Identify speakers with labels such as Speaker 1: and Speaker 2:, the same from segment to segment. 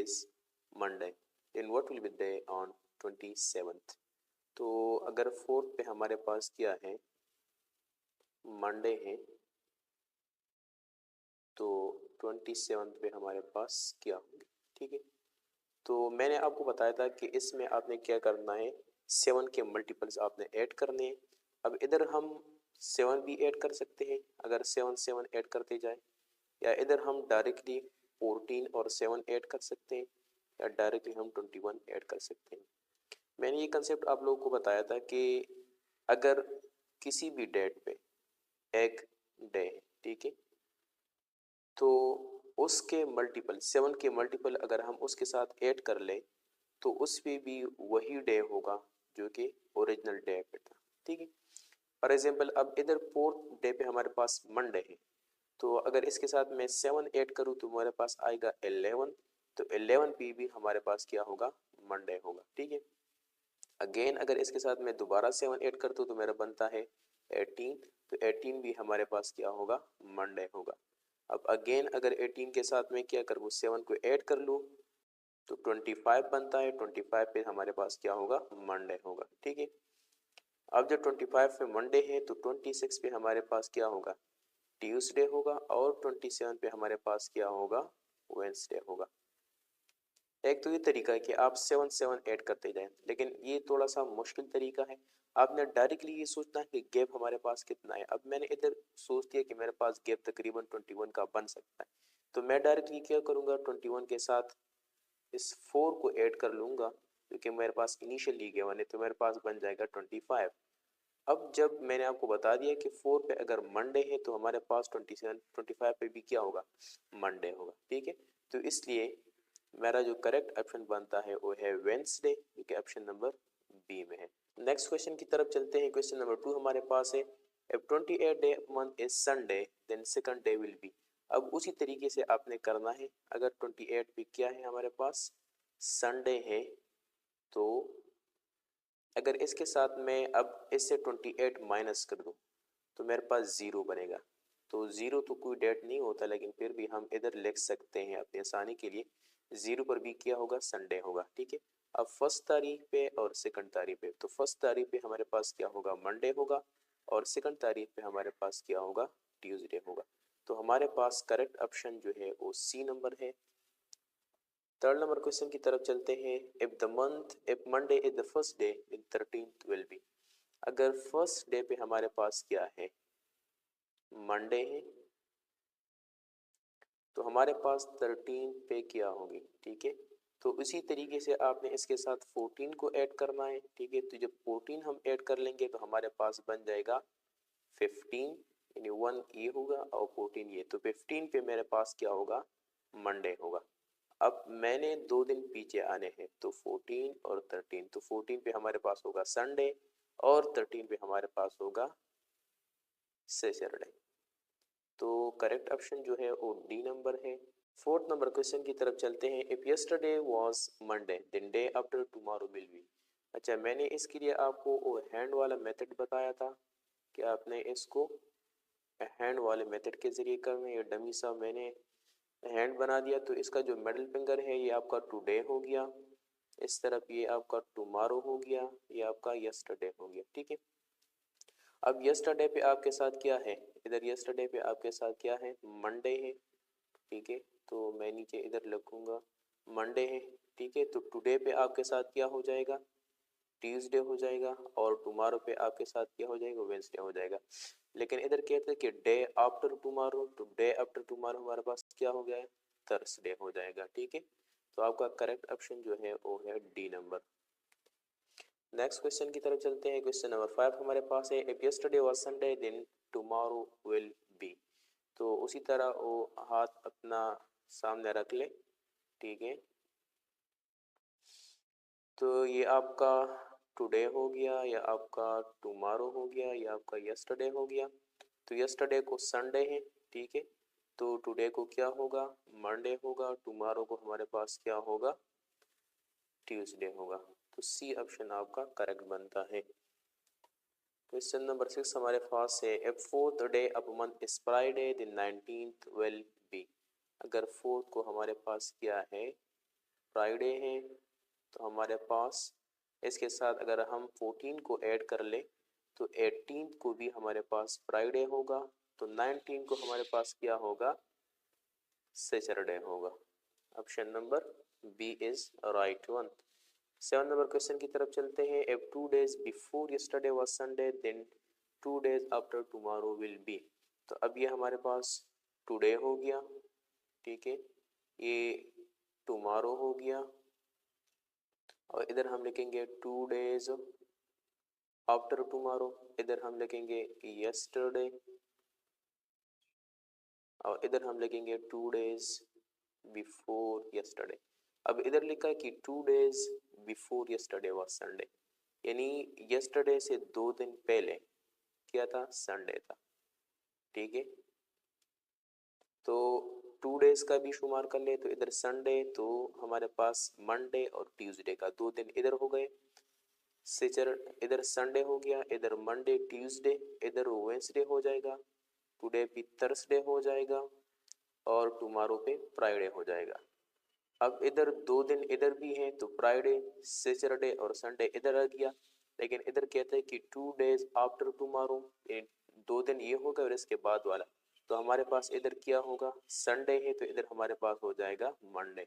Speaker 1: Is Monday, then what will be day on 27th। तो अगर 4th पे हमारे पास क्या है, मंडे है, तो 27th पे हमारे पास क्या होंगे, ठीक है। तो मैंने आपको बताया था कि इसमें आपने क्या करना है, 7 के मल्टीपल्स आपने ऐड करने हैं। अब इधर हम 7 भी ऐड कर सकते हैं अगर 7 7 ऐड करते जाए, या इधर हम डायरेक्टली 14 और 7 ऐड कर सकते हैं, या डायरेक्टली हम 21 ऐड कर सकते हैं। मैंने ये कंसेप्ट आप लोगों को बताया था कि अगर किसी भी डेट पे एक डे है, ठीक है, तो उसके मल्टीपल 7 के मल्टीपल अगर हम उसके साथ ऐड कर ले तो उस पे भी वही डे होगा जो कि ओरिजिनल डे पे था, ठीक है। फॉर एग्जाम्पल अब इधर 4th डे पे हमारे पास मंडे है, तो अगर इसके साथ मैं 7 ऐड करूँ तो हमारे पास आएगा 11, तो 11 पे भी हमारे पास क्या होगा, मंडे होगा, ठीक है। अगेन अगर इसके साथ मैं दोबारा 7 ऐड करता हूँ तो मेरा बनता है 18, तो 18 भी हमारे पास क्या होगा, मंडे होगा। अब अगेन अगर 18 के साथ में क्या करूँ, 7 को ऐड कर लूँ तो 25 बनता है, 25 पे हमारे पास क्या होगा, मंडे होगा, ठीक है। अब जब 25 पे मंडे है तो 26 पे हमारे पास क्या होगा, ट्यूसडे होगा, और 27 पे हमारे पास क्या होगा, वेंसडे होगा। एक तो ये तरीका है कि आप 7 7 ऐड करते जाएं, लेकिन ये थोड़ा सा मुश्किल तरीका है। आपने डायरेक्टली ये सोचना है कि गैप हमारे पास कितना है। अब मैंने इधर सोच दिया कि मेरे पास गैप तकरीबन 21 का बन सकता है, तो मैं डायरेक्टली क्या करूँगा, 21 के साथ इस 4 को ऐड कर लूँगा क्योंकि मेरे पास इनिशियली गिवन है, तो मेरे पास बन जाएगा 25। अब जब मैंने आपको बता दिया कि 4 पे अगर मंडे है तो हमारे पास 27 25 पे भी क्या होगा, मंडे होगा, ठीक है। तो इसलिए मेरा जो करेक्ट ऑप्शन बनता है वो है वेंसडे, जो कि ऑप्शन नंबर बी में है। नेक्स्ट क्वेश्चन की तरफ चलते हैं। क्वेश्चन नंबर 2 हमारे पास है, if 28 day month is Sunday then second day will be। अब उसी तरीके से आपने करना है। अगर 28 पे क्या है हमारे पास, संडे है, तो अगर इसके साथ में अब इससे 28 माइनस कर दूं तो मेरे पास 0 बनेगा। तो 0 तो कोई डेट नहीं होता, लेकिन फिर भी हम इधर लिख सकते हैं अपनी आसानी के लिए, 0 पर भी क्या होगा, संडे होगा, ठीक है। अब फर्स्ट तारीख पे और सेकंड तारीख पे, तो फर्स्ट तारीख पे हमारे पास क्या होगा, मंडे होगा, और सेकंड तारीख पे हमारे पास क्या होगा, ट्यूसडे होगा। तो हमारे पास करेक्ट ऑप्शन जो है वो सी नंबर है। थर्ड नंबर क्वेश्चन की तरफ चलते हैं। If Monday is the first day in 13th will be. अगर फर्स्ट डे पे हमारे पास क्या है, मंडे है, तो हमारे पास 13 पे क्या होगी, ठीक है। तो इसी तरीके से आपने इसके साथ 14 को ऐड करना है, ठीक है। तो जब 14 हम ऐड कर लेंगे तो हमारे पास बन जाएगा 15, यानी 1 ये होगा और 14 ये, तो 15 पे मेरे पास क्या होगा, मंडे होगा। अब मैंने 2 दिन पीछे आने हैं, तो 14 और 13, तो 14 पे हमारे पास होगा संडे, और 13 पे हमारे पास होगा सैटरडे। तो करेक्ट ऑप्शन जो है वो डी नंबर है। फोर्थ नंबर क्वेश्चन की तरफ चलते हैं। If yesterday was Monday then day after tomorrow will be. अच्छा, मैंने इसके लिए आपको वो हैंड वाला मेथड बताया था कि आपने इसको हैंड वाले मेथड के जरिए करना है। ये डमी सा मैंने हैंड बना दिया, तो इसका जो मिडिल फिंगर है ये आपका टुडे हो गया, इस तरफ ये आपका टुमारो हो गया, ये आपका यस्टरडे हो गया, ठीक है। अब यस्टरडे पे आपके साथ क्या है, इधर यस्टरडे पे आपके साथ क्या है, मंडे है, ठीक है। तो मैं नीचे इधर लिखूंगा मंडे है, ठीक है। तो टुडे पे आपके साथ क्या हो जाएगा, ट्यूसडे हो जाएगा, और टुमारो पे आपके साथ क्या हो जाएगा, वेंसडे हो जाएगा। लेकिन इधर कहते हैं कि डे आफ्टर टुमारो, तो डे आफ्टर टुमारो हमारे पास क्या हो गया है, थर्सडे हो जाएगा, ठीक है। तो आपका करेक्ट ऑप्शन जो है वो है डी नंबर। नेक्स्ट क्वेश्चन की तरफ चलते हैं। क्वेश्चन नंबर 5 हमारे पास है, if yesterday was Sunday then tomorrow will be. तो उसी तरह वो हाथ अपना सामने रख ले, ठीक है। तो ये आपका टुडे हो गया, या आपका टुमारो हो गया, या आपका यस्टरडे हो गया। तो यस्टरडे को संडे है, ठीक है। तो टुडे को क्या होगा, मंडे होगा, टुमारो को हमारे पास क्या होगा, ट्यूसडे होगा। तो सी ऑप्शन आपका करेक्ट बनता है। क्वेश्चन नंबर 6 हमारे पास है, if fourth day of month is Friday the 19th will be. अगर फोर्थ को हमारे पास क्या है, फ्राइडे है, तो हमारे पास इसके साथ अगर हम 14 को ऐड कर ले तो 18 को भी हमारे पास फ्राइडे होगा, तो 19 को हमारे पास क्या होगा, सैटरडे होगा। Option number B is right one. 7 number question की तरफ चलते हैं। If 2 days before yesterday was Sunday then 2 days after tomorrow will be. तो अब ये हमारे पास टुडे हो गया, ठीक है, ये टुमारो हो गया, और इधर हम लिखेंगे 2 days आफ्टर टुमारो, इधर हम लिखेंगे यस्टरडे, और इधर हम लिखेंगे 2 days बिफोर यस्टरडे। अब इधर लिखा है कि 2 days before yesterday was Sunday, यानी यस्टरडे से 2 दिन पहले क्या था, संडे था, ठीक है। तो 2 days का भी शुमार कर ले तो इधर संडे, तो हमारे पास मंडे और ट्यूसडे का 2 दिन इधर हो गए, इधर संडे हो गया, इधर मंडे ट्यूसडे, इधर वेंसडे हो जाएगा, टुडे भी थर्सडे हो जाएगा, और टुमारो पे फ्राइडे हो जाएगा। अब इधर 2 दिन इधर भी हैं, तो फ्राइडे, सैटरडे और संडे इधर आ गया, लेकिन इधर कहते हैं कि 2 days आफ्टर टुमारो, 2 दिन ये होगा और इसके बाद वाला, तो हमारे पास इधर क्या होगा, संडे है, तो इधर हमारे पास हो जाएगा मंडे।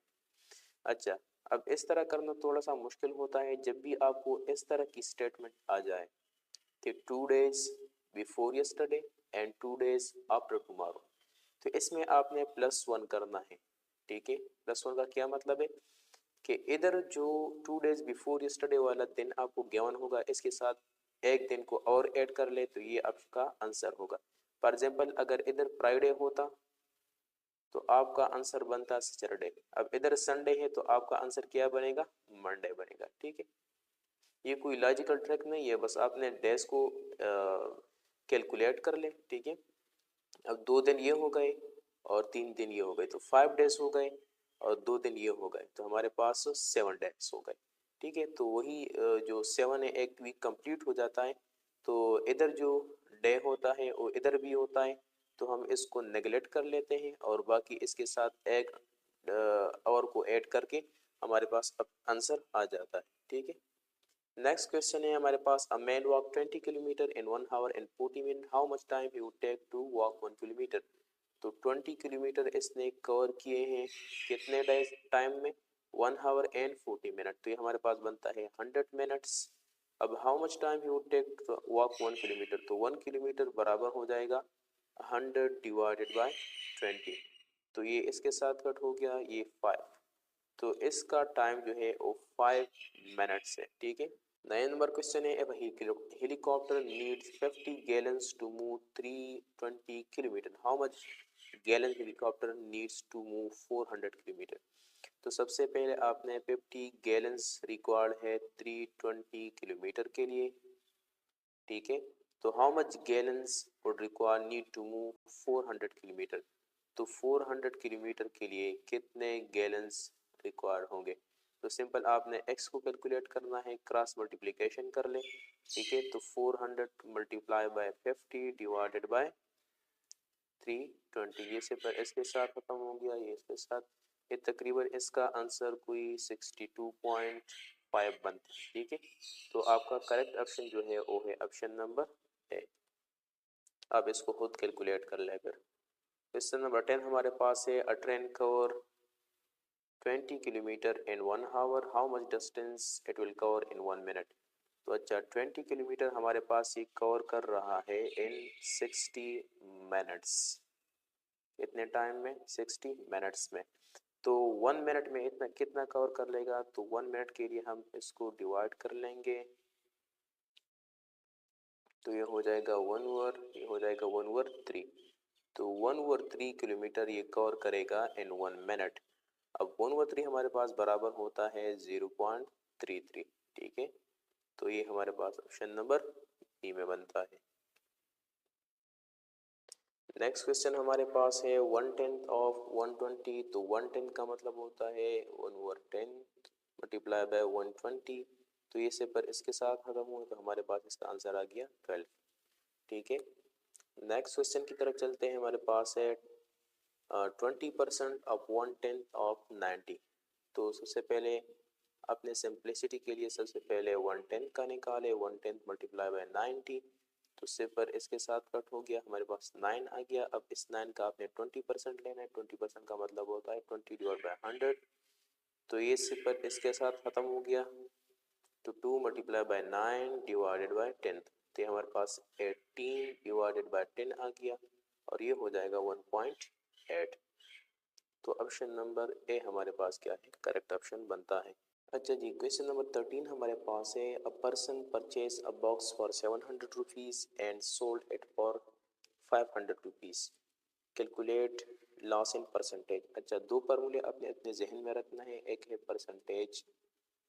Speaker 1: अच्छा, अब इस तरह करना थोड़ा सा मुश्किल होता है जब भी आपको इस तरह की स्टेटमेंट आ जाए कि 2 days before yesterday and 2 days after tomorrow, तो इसमें आपने +1 करना है, ठीक है। +1 का क्या मतलब है कि इधर जो 2 days बिफोर यस्टरडे वाला दिन आपको गिवन होगा, इसके साथ एक दिन को और ऐड कर ले तो ये आपका आंसर होगा। फॉर एग्जाम्पल अगर इधर फ्राइडे होता तो आपका आंसर बनता सैटरडे, अब इधर संडे है तो आपका आंसर क्या बनेगा, मंडे बनेगा, ठीक है। ये कोई लॉजिकल ट्रिक नहीं है, बस आपने डेज को कैलकुलेट कर ले, ठीक है। अब 2 दिन ये हो गए और 3 दिन ये हो गए, तो 5 days हो गए, और 2 दिन ये हो गए, तो हमारे पास 7 days हो गए, ठीक है। तो वही जो 7 है, एक वीक कंप्लीट हो जाता है, तो इधर जो डे होता है वो इधर भी होता है, तो हम इसको नेगलेक्ट कर लेते हैं और बाकी इसके साथ एक और को ऐड करके हमारे पास अब आंसर आ जाता है, ठीक है। नेक्स्ट क्वेश्चन है हमारे पास, a man walk 20 kilometre in 1 hour and 40 minutes, how much time he would take to walk 1 kilometre. तो 20 किलोमीटर इसने कवर किए हैं कितने टाइम में, 1 hour and 40 minutes, तो ये हमारे पास बनता है 100 minutes। अब how much time he would take to walk 1 kilometre, तो 1 किलोमीटर बराबर हो जाएगा 100 डिवाइडेड बाय 20, तो ये इसके साथ कट हो गया, ये 5, तो इसका टाइम जो है वो 5 मिनट्स है, ठीक है। 9 नंबर क्वेश्चन है, अब helicopter needs 50 gallons to move 320 kilometre, how much gallon helicopter needs to move 400 kilometre. तो सबसे पहले आपने 50 गैलन्स रिक्वायर्ड है 320 किलोमीटर के लिए, ठीक है। तो how much gallons would require need to move 400 kilometre, तो 400 किलोमीटर के लिए कितने गैलन्स रिक्वायर होंगे। तो सिंपल आपने x को कैलकुलेट करना है, क्रॉस मल्टीप्लिकेशन कर ले, ठीक है। तो 400 मल्टीप्लाई बाय 50 डिवाइडेड बाय 320, ये से पर इसके साथ खत्म हो गया, ये इसके साथ, ये तकरीबन इसका आंसर कोई 62.5 बनता है, ठीक है। तो आपका करेक्ट ऑप्शन जो है वो है ऑप्शन नंबर ए। अब इसको खुद कैलकुलेट कर ले। फिर क्वेश्चन नंबर 10 हमारे पास है, अ train cover 20 kilometre in 1 hour, how much distance it will cover in 1 minute। तो अच्छा 20 किलोमीटर हमारे पास ये कवर कर रहा है इन 60 मिनट्स, इतने टाइम में 60 मिनट्स में, तो 1 मिनट में इतना कितना कवर कर लेगा, तो 1 मिनट के लिए हम इसको डिवाइड कर लेंगे, तो ये हो जाएगा 1 ओवर, ये हो जाएगा 1 ओवर 3, तो 1 ओवर 3 किलोमीटर ये कवर करेगा इन 1 मिनट। अब 1 ओवर 3 हमारे पास बराबर होता है 0.33, ठीक है। तो ये हमारे पास ऑप्शन नंबर बी में बनता है। नेक्स्ट क्वेश्चन हमारे पास है 1/10 ऑफ 120, तो 1/10 का मतलब होता है 1 ओवर 10 मल्टीप्लाई बाय 120, तो ये से पर इसके साथ खत्म हुआ, तो हमारे पास इसका आंसर आ गया 12, ठीक है। नेक्स्ट क्वेश्चन की तरफ चलते हैं, हमारे पास है 20% ऑफ 1/10 ऑफ 90, तो सबसे पहले अपने सिंप्लिसिटी के लिए सबसे पहले 1/10 का निकाले, 1/10 मल्टीप्लाई बाय 90, तो सिफर इसके साथ कट हो गया, हमारे पास 9 आ गया। अब इस 9 का आपने 20% लेना है, 20% का मतलब होता है 20 डिवाइड बाय 100, तो ये सिफर इसके साथ ख़त्म हो गया, तो 2 मल्टीप्लाई बाय 9 डिवाइडेड बाय 10, तो ये हमारे पास 18 डिवाइडेड बाय 10 आ गया और ये हो जाएगा 1.8। तो ऑप्शन नंबर ए हमारे पास क्या है, करेक्ट ऑप्शन बनता है। अच्छा जी, क्वेश्चन नंबर 13 हमारे पास है, a person purchase a box for 700 rupees and sold it for 500 rupees, calculate loss in percentage. अच्छा, दो फार्मूले आपने अपने जहन में रखना है, एक है परसेंटेज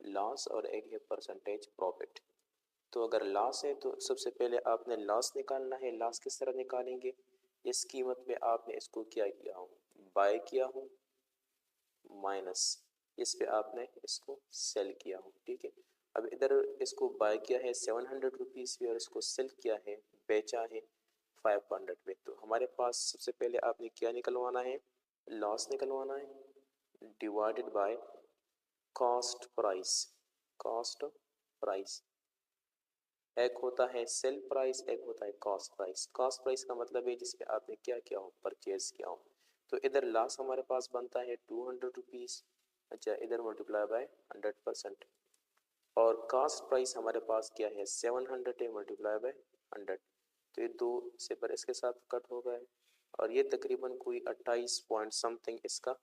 Speaker 1: लॉस और एक है परसेंटेज प्रॉफिट। तो अगर लॉस है तो सबसे पहले आपने लॉस निकालना है। लॉस किस तरह निकालेंगे, इस कीमत में आपने इसको क्या किया हो, बाय किया हो, माइनस इस पे आपने इसको सेल किया हो, ठीक है। अब इधर इसको बाय किया है 700 रुपीज़ पे और इसको सेल किया है, बेचा है 500 पे, तो हमारे पास सबसे पहले आपने क्या निकलवाना है, लॉस निकलवाना है divided by cost price. Cost price एक होता है सेल प्राइस, एक होता है कॉस्ट प्राइस। कॉस्ट प्राइस का मतलब है जिसपे आपने क्या किया हो, परचेज किया हो। तो इधर लॉस हमारे पास बनता है 200 रुपीज़। अच्छा, इधर मल्टीप्लाई बाय 100%, और कॉस्ट प्राइस हमारे पास क्या है 700 है, मल्टीप्लाई बाय 100, तो ये दो से पर इसके साथ कट हो गए और ये तकरीबन कोई 28 पॉइंट समथिंग इसका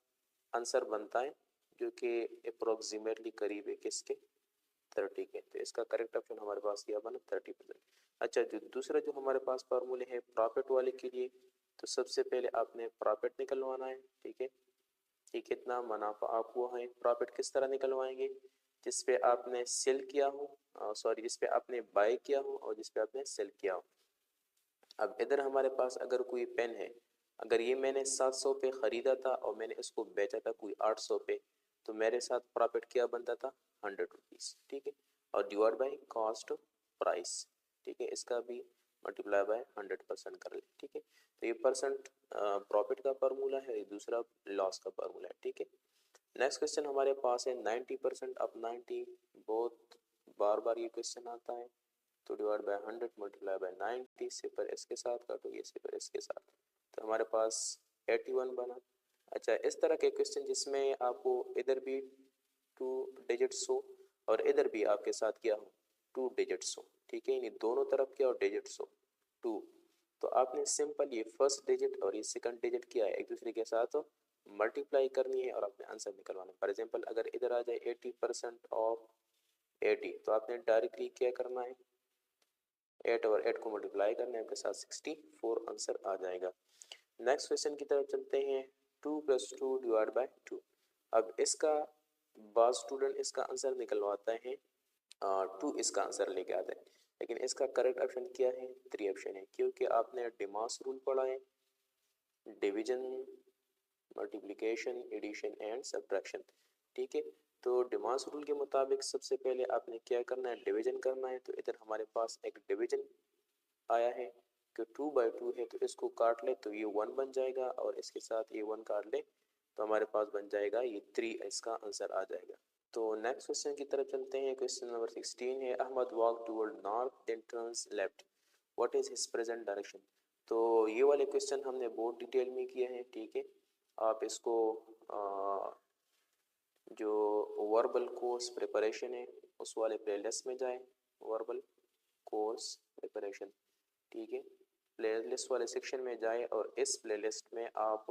Speaker 1: आंसर बनता है, जो कि अप्रोक्सीमेटली करीब है किसके, 30 के। तो इसका करेक्ट ऑप्शन हमारे पास क्या बना, 30%। अच्छा, जो दूसरा जो हमारे पास फार्मूले हैं प्रॉफिट वाले के लिए, तो सबसे पहले आपने प्रॉफिट निकलवाना है, ठीक है। ये कितना मुनाफा आपको है, प्रॉफिट किस तरह निकलवाएंगे, जिसपे आपने सेल किया हो, सॉरी जिसपे आपने बाय किया हो और जिसपे आपने सेल किया हो। अब इधर हमारे पास अगर कोई पेन है, अगर ये मैंने 700 पे ख़रीदा था और मैंने इसको बेचा था कोई 800 पे, तो मेरे साथ प्रॉफिट क्या बनता था, 100 रुपीज़, ठीक है, और डिवाइड बाई कॉस्ट प्राइस, ठीक है, इसका भी मल्टीप्लाई बाय 100% कर ले, ठीक है। तो ये परसेंट प्रॉफिट का फार्मूला है, ये दूसरा लॉस का फार्मूला है, ठीक है। नेक्स्ट क्वेश्चन हमारे पास है 90% ऑफ 90, बहुत बार बार ये क्वेश्चन आता है, तो डिवाइड बाय 100 मल्टीप्लाई बाय 90, सिफर इसके साथ काटो, ये सिफर इसके साथ, तो हमारे पास 81 बना। अच्छा, इस तरह के क्वेश्चन जिसमें आपको इधर भी 2 डिजिट्स हो और इधर भी आपके साथ क्या हो, 2 डिजिट्स हो, ठीक है, यानी दोनों तरफ क्या हो, डिजिट्स हो 2, तो आपने सिंपल ये फर्स्ट डिजिट और ये सेकंड डिजिट किया है एक दूसरे के साथ मल्टीप्लाई करनी है और अपने आंसर निकलवाना है। फॉर एग्जांपल अगर इधर आ जाए 80% ऑफ 80, तो आपने डायरेक्टली क्या करना है, 8 और 8 को मल्टीप्लाई करना है, आपके साथ 64 आंसर आ जाएगा। नेक्स्ट क्वेश्चन की तरफ चलते हैं, 2 + 2 डिवाइड बाय 2। अब इसका बाद स्टूडेंट इसका आंसर निकलवाता है 2 इसका आंसर लेके आता है, लेकिन इसका करेक्ट ऑप्शन क्या है, 3 ऑप्शन है, क्योंकि आपने डिमास रूल पढ़ा है, division, multiplication, addition and subtraction, ठीक है। तो डिमास रूल के मुताबिक सबसे पहले आपने क्या करना है, डिवीजन करना है, तो इधर हमारे पास एक डिवीजन आया है कि 2/2 है, तो इसको काट ले तो ये 1 बन जाएगा और इसके साथ ये 1 काट ले तो हमारे पास बन जाएगा ये 3, इसका आंसर आ जाएगा। तो नेक्स्ट क्वेश्चन की तरफ चलते हैं, क्वेश्चन नंबर 16 है, Ahmed walk toward north then turns left, what is his present direction. तो ये वाले क्वेश्चन हमने बहुत डिटेल में किए हैं, ठीक है। आप इसको जो वर्बल कोर्स प्रिपरेशन है उस वाले प्लेलिस्ट में जाएं, वर्बल कोर्स प्रिपरेशन, ठीक है, प्लेलिस्ट वाले सेक्शन में जाएं और इस प्लेलिस्ट में आप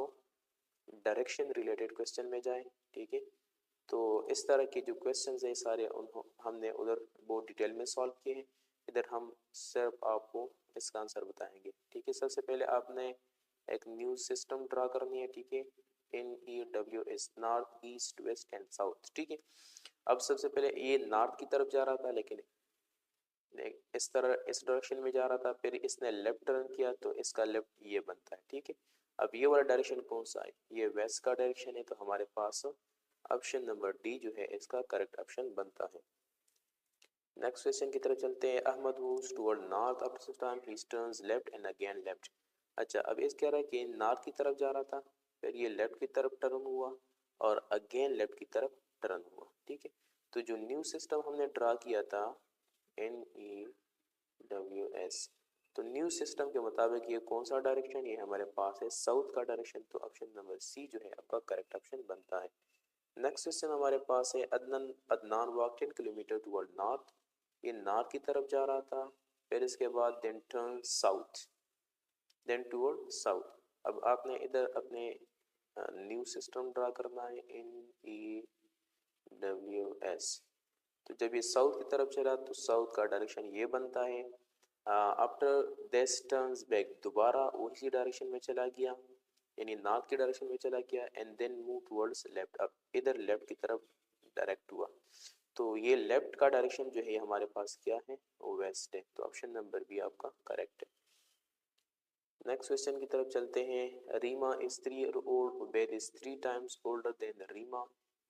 Speaker 1: डायरेक्शन रिलेटेड क्वेश्चन में जाएं, ठीक है। तो इस तरह के जो क्वेश्चंस हैं सारे हमने उधर बहुत डिटेल में सॉल्व किए हैं, इधर हम सिर्फ आपको इसका आंसर बताएंगे, ठीक है। सबसे पहले आपने एक न्यूज़ सिस्टम ड्रा करनी है, ठीक है, NEWS, north east west and south, ठीक है। अब सबसे पहले ये नॉर्थ की तरफ जा रहा था, लेकिन इस तरह इस डायरेक्शन में जा रहा था, फिर इसने लेफ्ट टर्न किया तो इसका लेफ्ट ये बनता है, ठीक है। अब ये वाला डायरेक्शन कौन सा है, ये वेस्ट का डायरेक्शन है, तो हमारे पास ऑप्शन नंबर डी जो है इसका करेक्ट ऑप्शन बनता है। नेक्स्ट क्वेश्चन की तरफ चलते हैं, Ahmed moves toward north after some time he turns left and again left. अच्छा, अब इस कह रहा है कि नॉर्थ की तरफ जा रहा था, फिर ये लेफ्ट की तरफ टर्न हुआ और अगेन लेफ्ट की तरफ टर्न हुआ, ठीक है। तो जो न्यू सिस्टम हमने ड्रा किया था NEWS, तो न्यू सिस्टम के मुताबिक ये कौन सा डायरेक्शन, ये हमारे पास है साउथ का डायरेक्शन, तो ऑप्शन नंबर सी जो है आपका करेक्ट ऑप्शन बनता है। नेक्स्ट क्वेश्चन हमारे पास है Adnan walk 10 kilometre toward north, ये नॉर्थ की तरफ जा रहा था, फिर इसके बाद then turn south, then toward south. अब आपने इधर अपने न्यू सिस्टम ड्रा करना है NEWS, तो जब ये साउथ की तरफ चला तो साउथ का डायरेक्शन ये बनता है। आफ्टर दिस टर्न्स बैक, दोबारा उसी डायरेक्शन में चला गया, यानी नॉर्थ की डायरेक्शन में चला गया, and then move towards left, अब इधर लेफ्ट की तरफ डायरेक्ट हुआ, तो ये लेफ्ट का डायरेक्शन जो है हमारे पास क्या है, वो वेस्ट है, तो ऑप्शन नंबर बी आपका करेक्ट है। नेक्स्ट क्वेश्चन की तरफ चलते हैं। Reema is 3 year old, Ubaid is 3 times older than Reema,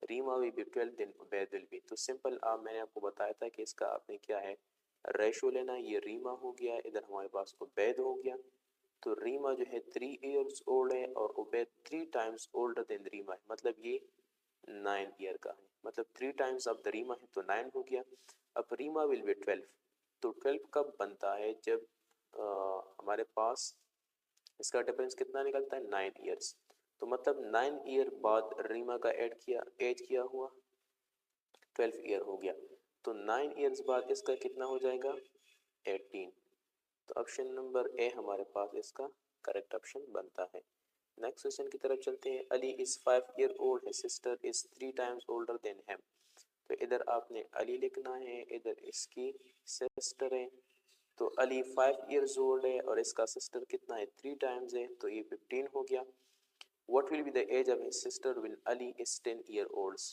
Speaker 1: Reema will be 12 then Ubaid will be. तो सिंपल मैंने आपको बताया था कि इसका आपने क्या है रेशो लेना, ये रीमा हो गया, इधर हमारे पास उबैद हो गया, तो रीमा जो है 3 years old है और Ubaid 3 times older than Reema है, मतलब ये 9 year का है, मतलब 3 times ऑफ द रीमा है तो 9 हो गया। अब रीमा विल बी 12, तो 12 कब बनता है, जब हमारे पास इसका डिफरेंस कितना निकलता है 9 ईयर्स, तो मतलब 9 ईयर बाद रीमा का एज किया हुआ 12 ईयर हो गया, तो 9 ईयर्स बाद इसका कितना हो जाएगा 18, तो ऑप्शन नंबर ए हमारे पास इसका करेक्ट ऑप्शन बनता है। नेक्स्ट क्वेश्चन की तरफ चलते हैं। Ali is 5 year old, his sister is 3 times older than him, तो इधर आपने अली लिखना है, इधर इसकी सिस्टर है, तो अली 5 years old है और इसका सिस्टर कितना है 3 times है, तो ये 15 हो गया। What will be the age of his sister when Ali is 10 year olds,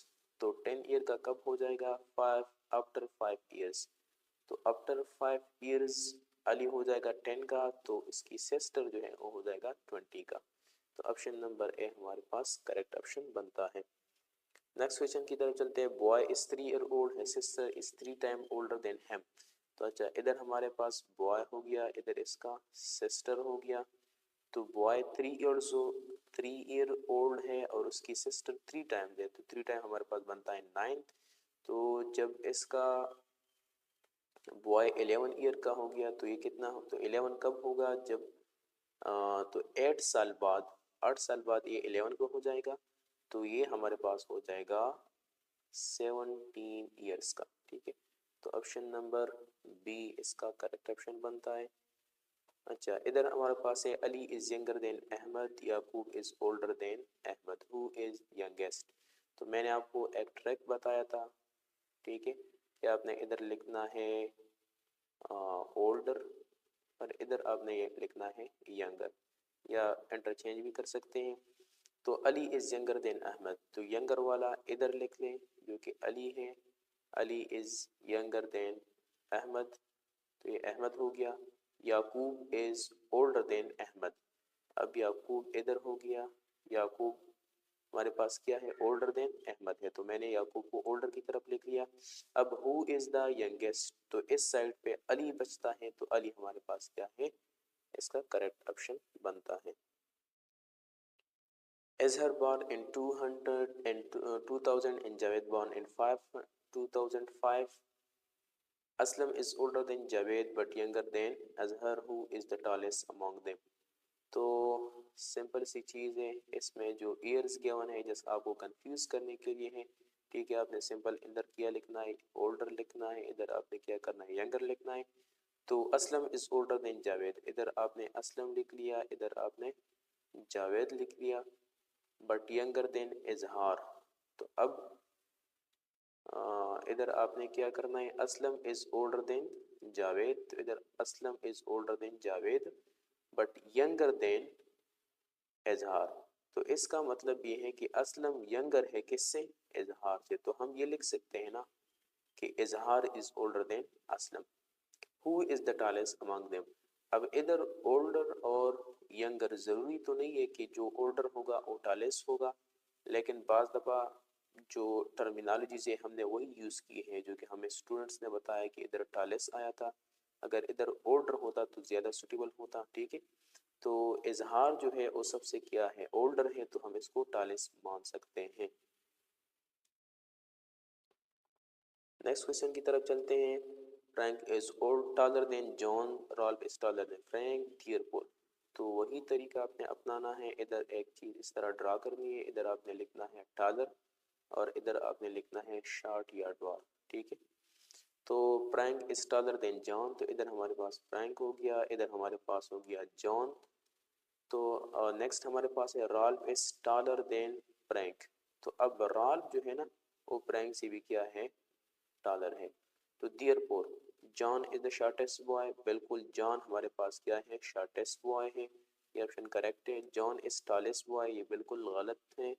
Speaker 1: तो 10 ईयर का कब हो जाएगा 5 आफ्टर 5 years, तो आफ्टर 5 years अली हो जाएगा 10 का, तो इसकी सिस्टर जो है वो हो जाएगा 20 का, तो ऑप्शन नंबर ए हमारे पास करेक्ट ऑप्शन बनता है। नेक्स्ट क्वेश्चन की तरफ चलते हैं। Boy is 3 year old, his sister is 3 times older than him, तो अच्छा इधर हमारे पास बॉय हो गया, इधर इसका सिस्टर हो गया, तो बॉय 3 year old है और उसकी सिस्टर 3 times है, तो 3 टाइम हमारे पास बनता है 9, तो जब इसका बॉय 11 ईयर का हो गया तो ये कितना हो, तो 11 कब होगा, जब तो 8 साल बाद ये 11 को हो जाएगा, तो ये हमारे पास हो जाएगा 17 ईयर्स का, ठीक है, तो ऑप्शन नंबर बी इसका करेक्ट ऑप्शन बनता है। अच्छा इधर हमारे पास है Ali is younger than Ahmed, Yakub is older than Ahmed, who is youngest, तो मैंने आपको एक ट्रैक बताया था, ठीक है, कि आपने इधर लिखना है ओल्डर और इधर आपने ये लिखना है यंगर, या इंटरचेंज भी कर सकते हैं। तो Ali is younger than Ahmed, तो यंगर वाला इधर लिख लें जो कि अली है, Ali is younger than Ahmed, तो ये अहमद हो गया। Yakub is older than Ahmed, अब याकूब इधर हो गया, याकूब हमारे पास क्या है ओल्डर देन अहमद है, तो मैंने याकूब को ओल्डर की तरफ लिख लिया। अब हु इज द यंगेस्ट, तो इस साइड पे अली बचता है, तो अली हमारे पास क्या है इसका करेक्ट ऑप्शन बनता है। Azhar born in 200 and 2000 and Javed born in 2005. Aslam is older than Javed but younger than Azhar, who is the tallest among them. तो सिंपल सी चीज़ है, इसमें जो ईयर्स गिवन है जैसे आपको कंफ्यूज करने के लिए है, ठीक है, आपने सिंपल इधर क्या लिखना है ओल्डर लिखना है, इधर आपने क्या करना है यंगर लिखना है, तो Aslam is older then Javed, इधर आपने असलम लिख लिया, इधर आपने जावेद लिख लिया, बट यंगर देन इजहार, तो अब इधर आपने क्या करना है Aslam is older then Javed, तो इधर Aslam is older then Javed but younger than इजहार, तो इसका मतलब ये है कि असलम यंगर है किससे इजहार से, तो हम ये लिख सकते हैं ना कि इजहार is older then Aslam. Who is the tallest among them, अब इधर ओल्डर और यंगर जरूरी तो नहीं है कि जो ओल्डर होगा वो टॉलेस्ट होगा, लेकिन बाज दफ़ा जो टर्मिनोलॉजीज है हमने वही यूज़ की है जो कि हमें स्टूडेंट्स ने बताया कि इधर टॉलेस्ट आया था, अगर इधर ओल्डर होता तो ज़्यादा सूटेबल होता, ठीक है, तो इजहार जो है वो सबसे क्या है ओल्डर है, तो हम इसको टॉलेस्ट मान सकते हैं। नेक्स्ट क्वेश्चन की तरफ चलते हैं। Frank is old taller than John, Ralph is taller than Frank, थियरपोल। तो वही तरीका आपने अपनाना है, इधर एक चीज इस तरह ड्रा करनी है, इधर आपने लिखना है टालर और इधर आपने लिखना है शार्ट या ड्वार, ठीक है। तो Frank is taller than John, तो इधर हमारे पास फ्रैंक हो गया, इधर हमारे पास हो गया जॉन। तो नेक्स्ट हमारे पास है Ralph is taller than Frank. तो अब रॉल्फ जो है ना वो फ्रैंक से भी क्या है, टालर है। तो therefore John is the shortest boy, बिल्कुल जॉन हमारे पास क्या है, शॉर्टेस्ट बॉय है, ये ऑप्शन करेक्ट है। जॉन इज टॉलेस्ट बॉय, ये बिल्कुल गलत है,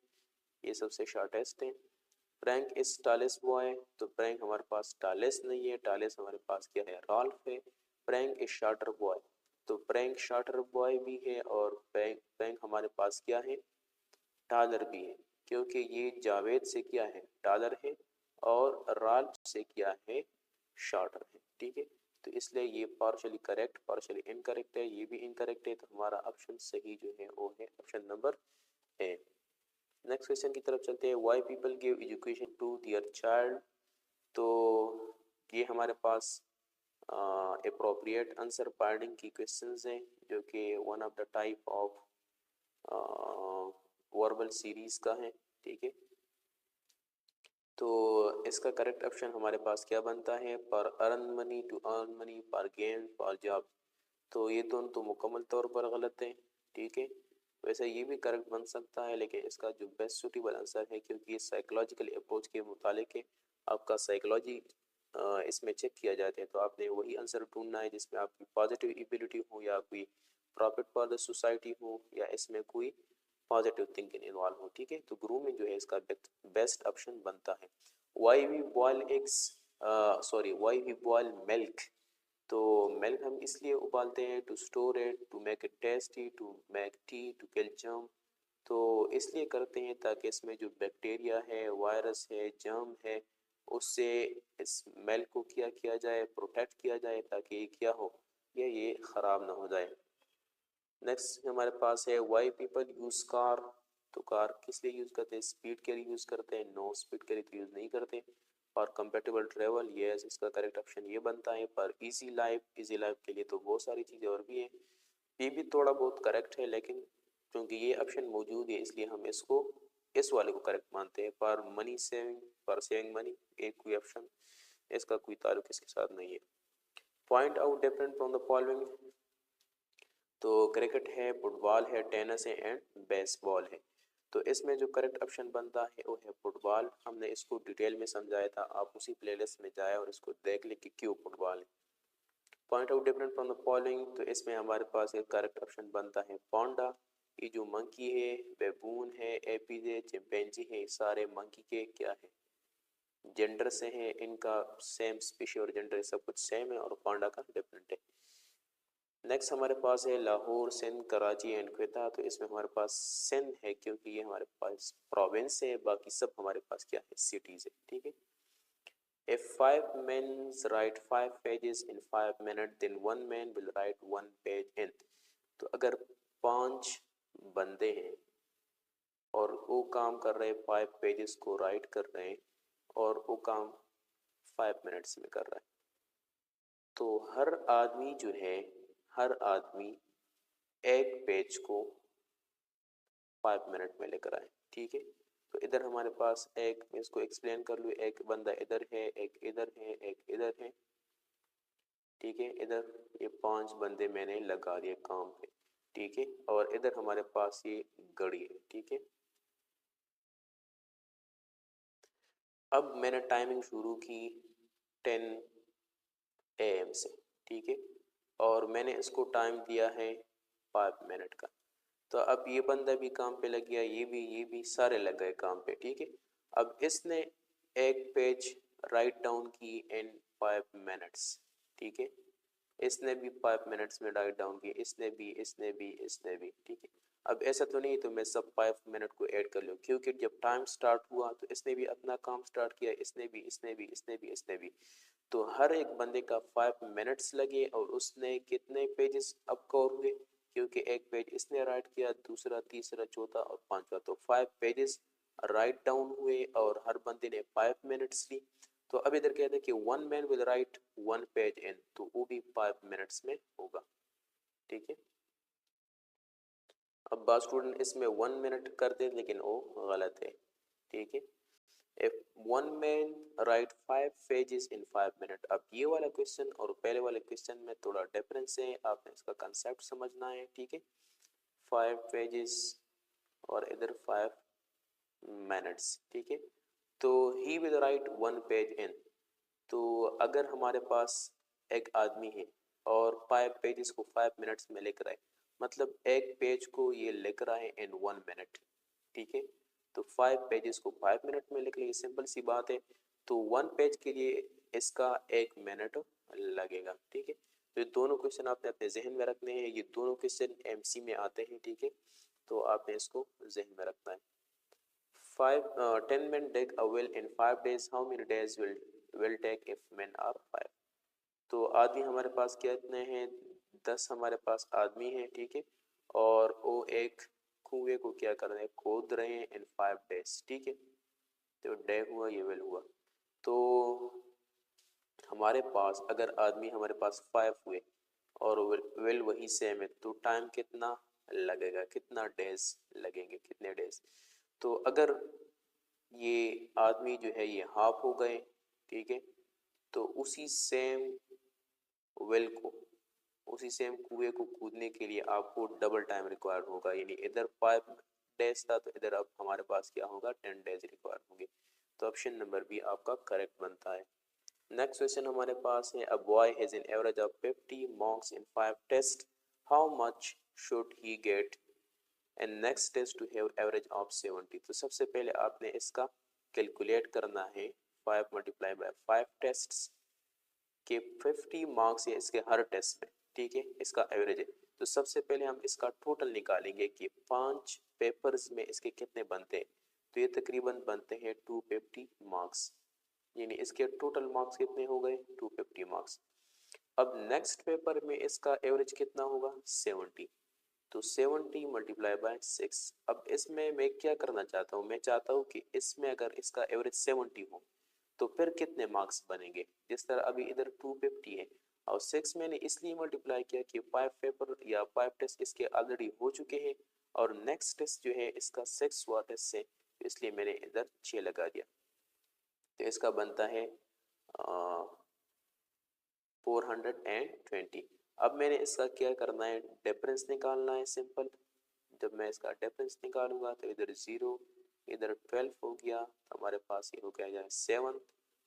Speaker 1: ये सबसे शॉर्टेस्ट है। फ्रैंक इज टॉलेस्ट बॉय, तो फ्रैंक हमारे पास टॉलेस्ट नहीं है, टॉलेस्ट हमारे पास क्या है, रॉल्फ है। फ्रैंक इज शॉर्टर बॉय, तो फ्रैंक शॉर्टर बॉय भी है और फ्रैंक हमारे पास क्या है, टालर भी है, क्योंकि ये जावेद से क्या है, टालर है और राल्फ से क्या है, शॉर्टर है, ठीक है। तो इसलिए ये पार्शली करेक्ट पार्शली इनकरेक्ट है, ये भी इनकरेक्ट है, तो हमारा ऑप्शन सही जो है वो है option number A. Next question की तरफ चलते हैं। Why people give education to their child, तो ये हमारे पास अप्रोप्रिएट आंसर पार्टिंग की क्वेश्चंस हैं, जो कि one of the type of verbal series का है, ठीक है। तो इसका करेक्ट ऑप्शन हमारे पास क्या बनता है, पर earn money, to earn money, पर गेन, पर जॉब। तो ये दोनों तो मुकम्मल तौर पर गलत है, ठीक है। वैसे ये भी करेक्ट बन सकता है, लेकिन इसका जो बेस्ट सूटेबल आंसर है, क्योंकि ये साइकोलॉजिकल अप्रोच के मुतालिक है, आपका साइकोलॉजी इसमें चेक किया जाता है, तो आपने वही आंसर ढूंढना है जिसमें आपकी पॉजिटिव एबिलिटी हो या कोई प्रॉफिट फॉर द सोसाइटी हो या इसमें कोई पॉजिटिव थिंकिंग इन्वॉल्व हो, ठीक है। तो ग्रूमिंग जो है इसका बेस्ट ऑप्शन बनता है। Why we boil eggs, sorry why we boil milk, तो मिल्क हम इसलिए उबालते हैं to store it, to make it tasty, to make tea, to kill germ. तो इसलिए करते हैं ताकि इसमें जो बैक्टीरिया है, वायरस है, जर्म है, उससे इस मिल्क को क्या किया जाए, प्रोटेक्ट किया जाए, ताकि ये क्या हो, ये ख़राब ना हो जाए। नेक्स्ट हमारे पास है वाई पीपल यूज कार, तो कार किस लिए यूज करते हैं, स्पीड के लिए यूज करते हैं, नो स्पीड के लिए तो यूज नहीं करते। और कंपेटेबल ट्रेवल, यस इसका करेक्ट ऑप्शन ये बनता है। पर इजी लाइफ के लिए तो बहुत सारी चीज़ें और भी हैं, ये भी थोड़ा बहुत करेक्ट है, लेकिन क्योंकि ये ऑप्शन मौजूद है इसलिए हम इसको इस वाले को करेक्ट मानते हैं। पर मनी सेविंग, पर सेविंग मनी, एक कोई ऑप्शन इसका कोई ताल्लुक इसके साथ नहीं है। Point out different from the following, तो क्रिकेट है, फुटबॉल है, टेनिस है एंड बेसबॉल है। तो इसमें जो करेक्ट ऑप्शन बनता है वो है फुटबॉल। हमने इसको डिटेल में समझाया था, आप उसी प्लेलिस्ट में जाए और इसको देख ले कि क्यों फुटबॉल है। Point out different from the following, तो इसमें हमारे पास एक करेक्ट ऑप्शन बनता है पांडा। ये जो मंकी है, बेबून है, एपीजे, चिंपैंजी है, सारे मंकी के क्या है, जेंडर से है, इनका सेम स्पीशी और जेंडर सब कुछ सेम है, और पांडा का डिफरेंट है। नेक्स्ट हमारे पास है लाहौर, सिंध, कराची एंड क्वेटा। तो इसमें हमारे पास सिंध है क्योंकि ये हमारे पास प्रोविंस है, बाकी सब हमारे पास क्या है, सिटीज है, ठीक है। If five men write 5 pages in 5 minutes, then one man will write 1 page in। तो अगर 5 बंदे हैं और वो काम कर रहे हैं, 5 पेजेस को राइट कर रहे हैं, और वो काम 5 मिनट्स में कर रहा है, तो हर आदमी जो है, हर आदमी एक पेज को 5 मिनट में लेकर आए, ठीक है। तो इधर हमारे पास एक, मैं इसको एक्सप्लेन कर लूँ, एक बंदा इधर है, एक इधर है, एक इधर है, ठीक है। इधर ये 5 बंदे मैंने लगा दिए काम पे, ठीक है। और इधर हमारे पास ये घड़ी है, ठीक है। अब मैंने टाइमिंग शुरू की 10 AM से, ठीक है, और मैंने इसको टाइम दिया है 5 मिनट का। तो अब ये बंदा भी काम पे लग गया, ये भी सारे लग गए काम पे, ठीक है। अब इसने एक पेज राइट डाउन की इन 5 मिनट्स, ठीक है। इसने भी 5 मिनट्स में राइट डाउन की, इसने भी, ठीक है। अब ऐसा तो नहीं तो मैं सब 5 मिनट को ऐड कर लूँ, क्योंकि जब टाइम स्टार्ट हुआ तो इसने भी अपना काम स्टार्ट किया, इसने भी। तो हर एक बंदे का 5 मिनट्स लगे, और उसने कितने पेजेस अब कवर हुए, क्योंकि एक पेज इसने राइट किया, दूसरा, तीसरा, चौथा और पांचवा, तो 5 पेजेस राइट डाउन हुए और हर बंदे ने 5 मिनट्स ली। तो अब इधर कहते हैं कि 1 man will write 1 page in, तो वो भी 5 मिनट्स में होगा, ठीक है। अब बात स्टूडेंट इसमें 1 मिनट करते हैं लेकिन वो गलत है, ठीक है। If one man write 5 pages in 5 minutes, अब ये वाला क्वेश्चन और पहले वाले क्वेश्चन में थोड़ा डिफरेंस है, आपने इसका कंसेप्ट समझना है, ठीक है। 5 पेजेस और इधर 5 मिनट्स, ठीक है। तो he will write 1 page in, तो अगर हमारे पास एक आदमी है और 5 पेजेस को 5 मिनट्स में लिख रहा है, मतलब एक पेज को ये लिख रहा है इन 1 मिनट, ठीक है। तो 5 पेजेस को 5 मिनट में लिख लिए, सिंपल सी बात है। तो 1 पेज के लिए इसका 1 मिनट लगेगा, ठीक है। तो ये दोनों क्वेश्चन आपने अपने जहन में रखने हैं, ये दोनों क्वेश्चन एमसी में आते हैं, ठीक है। तो आपने इसको जहन में रखना है। 10 men dig a well in 5 days, how many days will take if men are 5? तो आदमी हमारे पास कितने हैं, 10 हमारे पास आदमी हैं, ठीक है। और वो एक कुएं को क्या कर रहे हैं, खोद रहे हैं इन 5 days, ठीक है। तो डे हुआ, ये वेल हुआ। तो हमारे पास अगर आदमी हमारे पास 5 हुए और वेल वही सेम है, तो टाइम कितना लगेगा, कितना डेज लगेंगे, कितने डेज। तो अगर ये आदमी जो है ये हाफ हो गए, ठीक है, तो उसी सेम वेल को, उसी सेम कुएं को कूदने के लिए आपको डबल टाइम रिक्वायर्ड होगा, यानी इधर 5 डेज था तो इधर अब हमारे पास क्या होगा, 10 डेज रिक्वायर्ड होंगे। तो ऑप्शन नंबर बी आपका करेक्ट बनता है। नेक्स्ट क्वेश्चन हमारे पास है, a boy has an average of 50 marks in 5 test, how much should he get and next test to have average of 70। तो सबसे पहले आपने इसका कैलकुलेट करना है, 5 मल्टीप्लाई बाय 5 टेस्ट्स के 50 मार्क्स है इसके हर टेस्ट में, ठीक है, इसका एवरेज है। तो सबसे पहले हम इसका टोटल निकालेंगे कि 5 पेपर्स में इसके कितने बनते हैं, तो ये तकरीबन बनते हैं 250 मार्क्स, यानी इसके टोटल मार्क्स कितने हो गए, 250 मार्क्स। अब नेक्स्ट पेपर में इसका एवरेज कितना होगा, 70, तो 70 मल्टीप्लाई बाय 6। अब इसमें मैं क्या करना चाहता हूँ, मैं चाहता हूँ कि इसमें अगर इसका एवरेज 70 हो तो फिर कितने मार्क्स बनेंगे। जिस तरह अभी इधर 250 है और 6 मैंने इसलिए मल्टीप्लाई किया कि 5 पेपर या 5 टेस्ट इसके ऑलरेडी हो चुके हैं और नेक्स्ट टेस्ट जो है इसका 6 हुआ टेस्ट से, इसलिए मैंने इधर 6 लगा दिया। तो इसका बनता है 420। अब मैंने इसका क्या करना है, डिफरेंस निकालना है सिंपल। जब मैं इसका डिफरेंस निकालूंगा तो इधर 0, इधर 12 हो गया, तो हमारे पास ये हो गया 7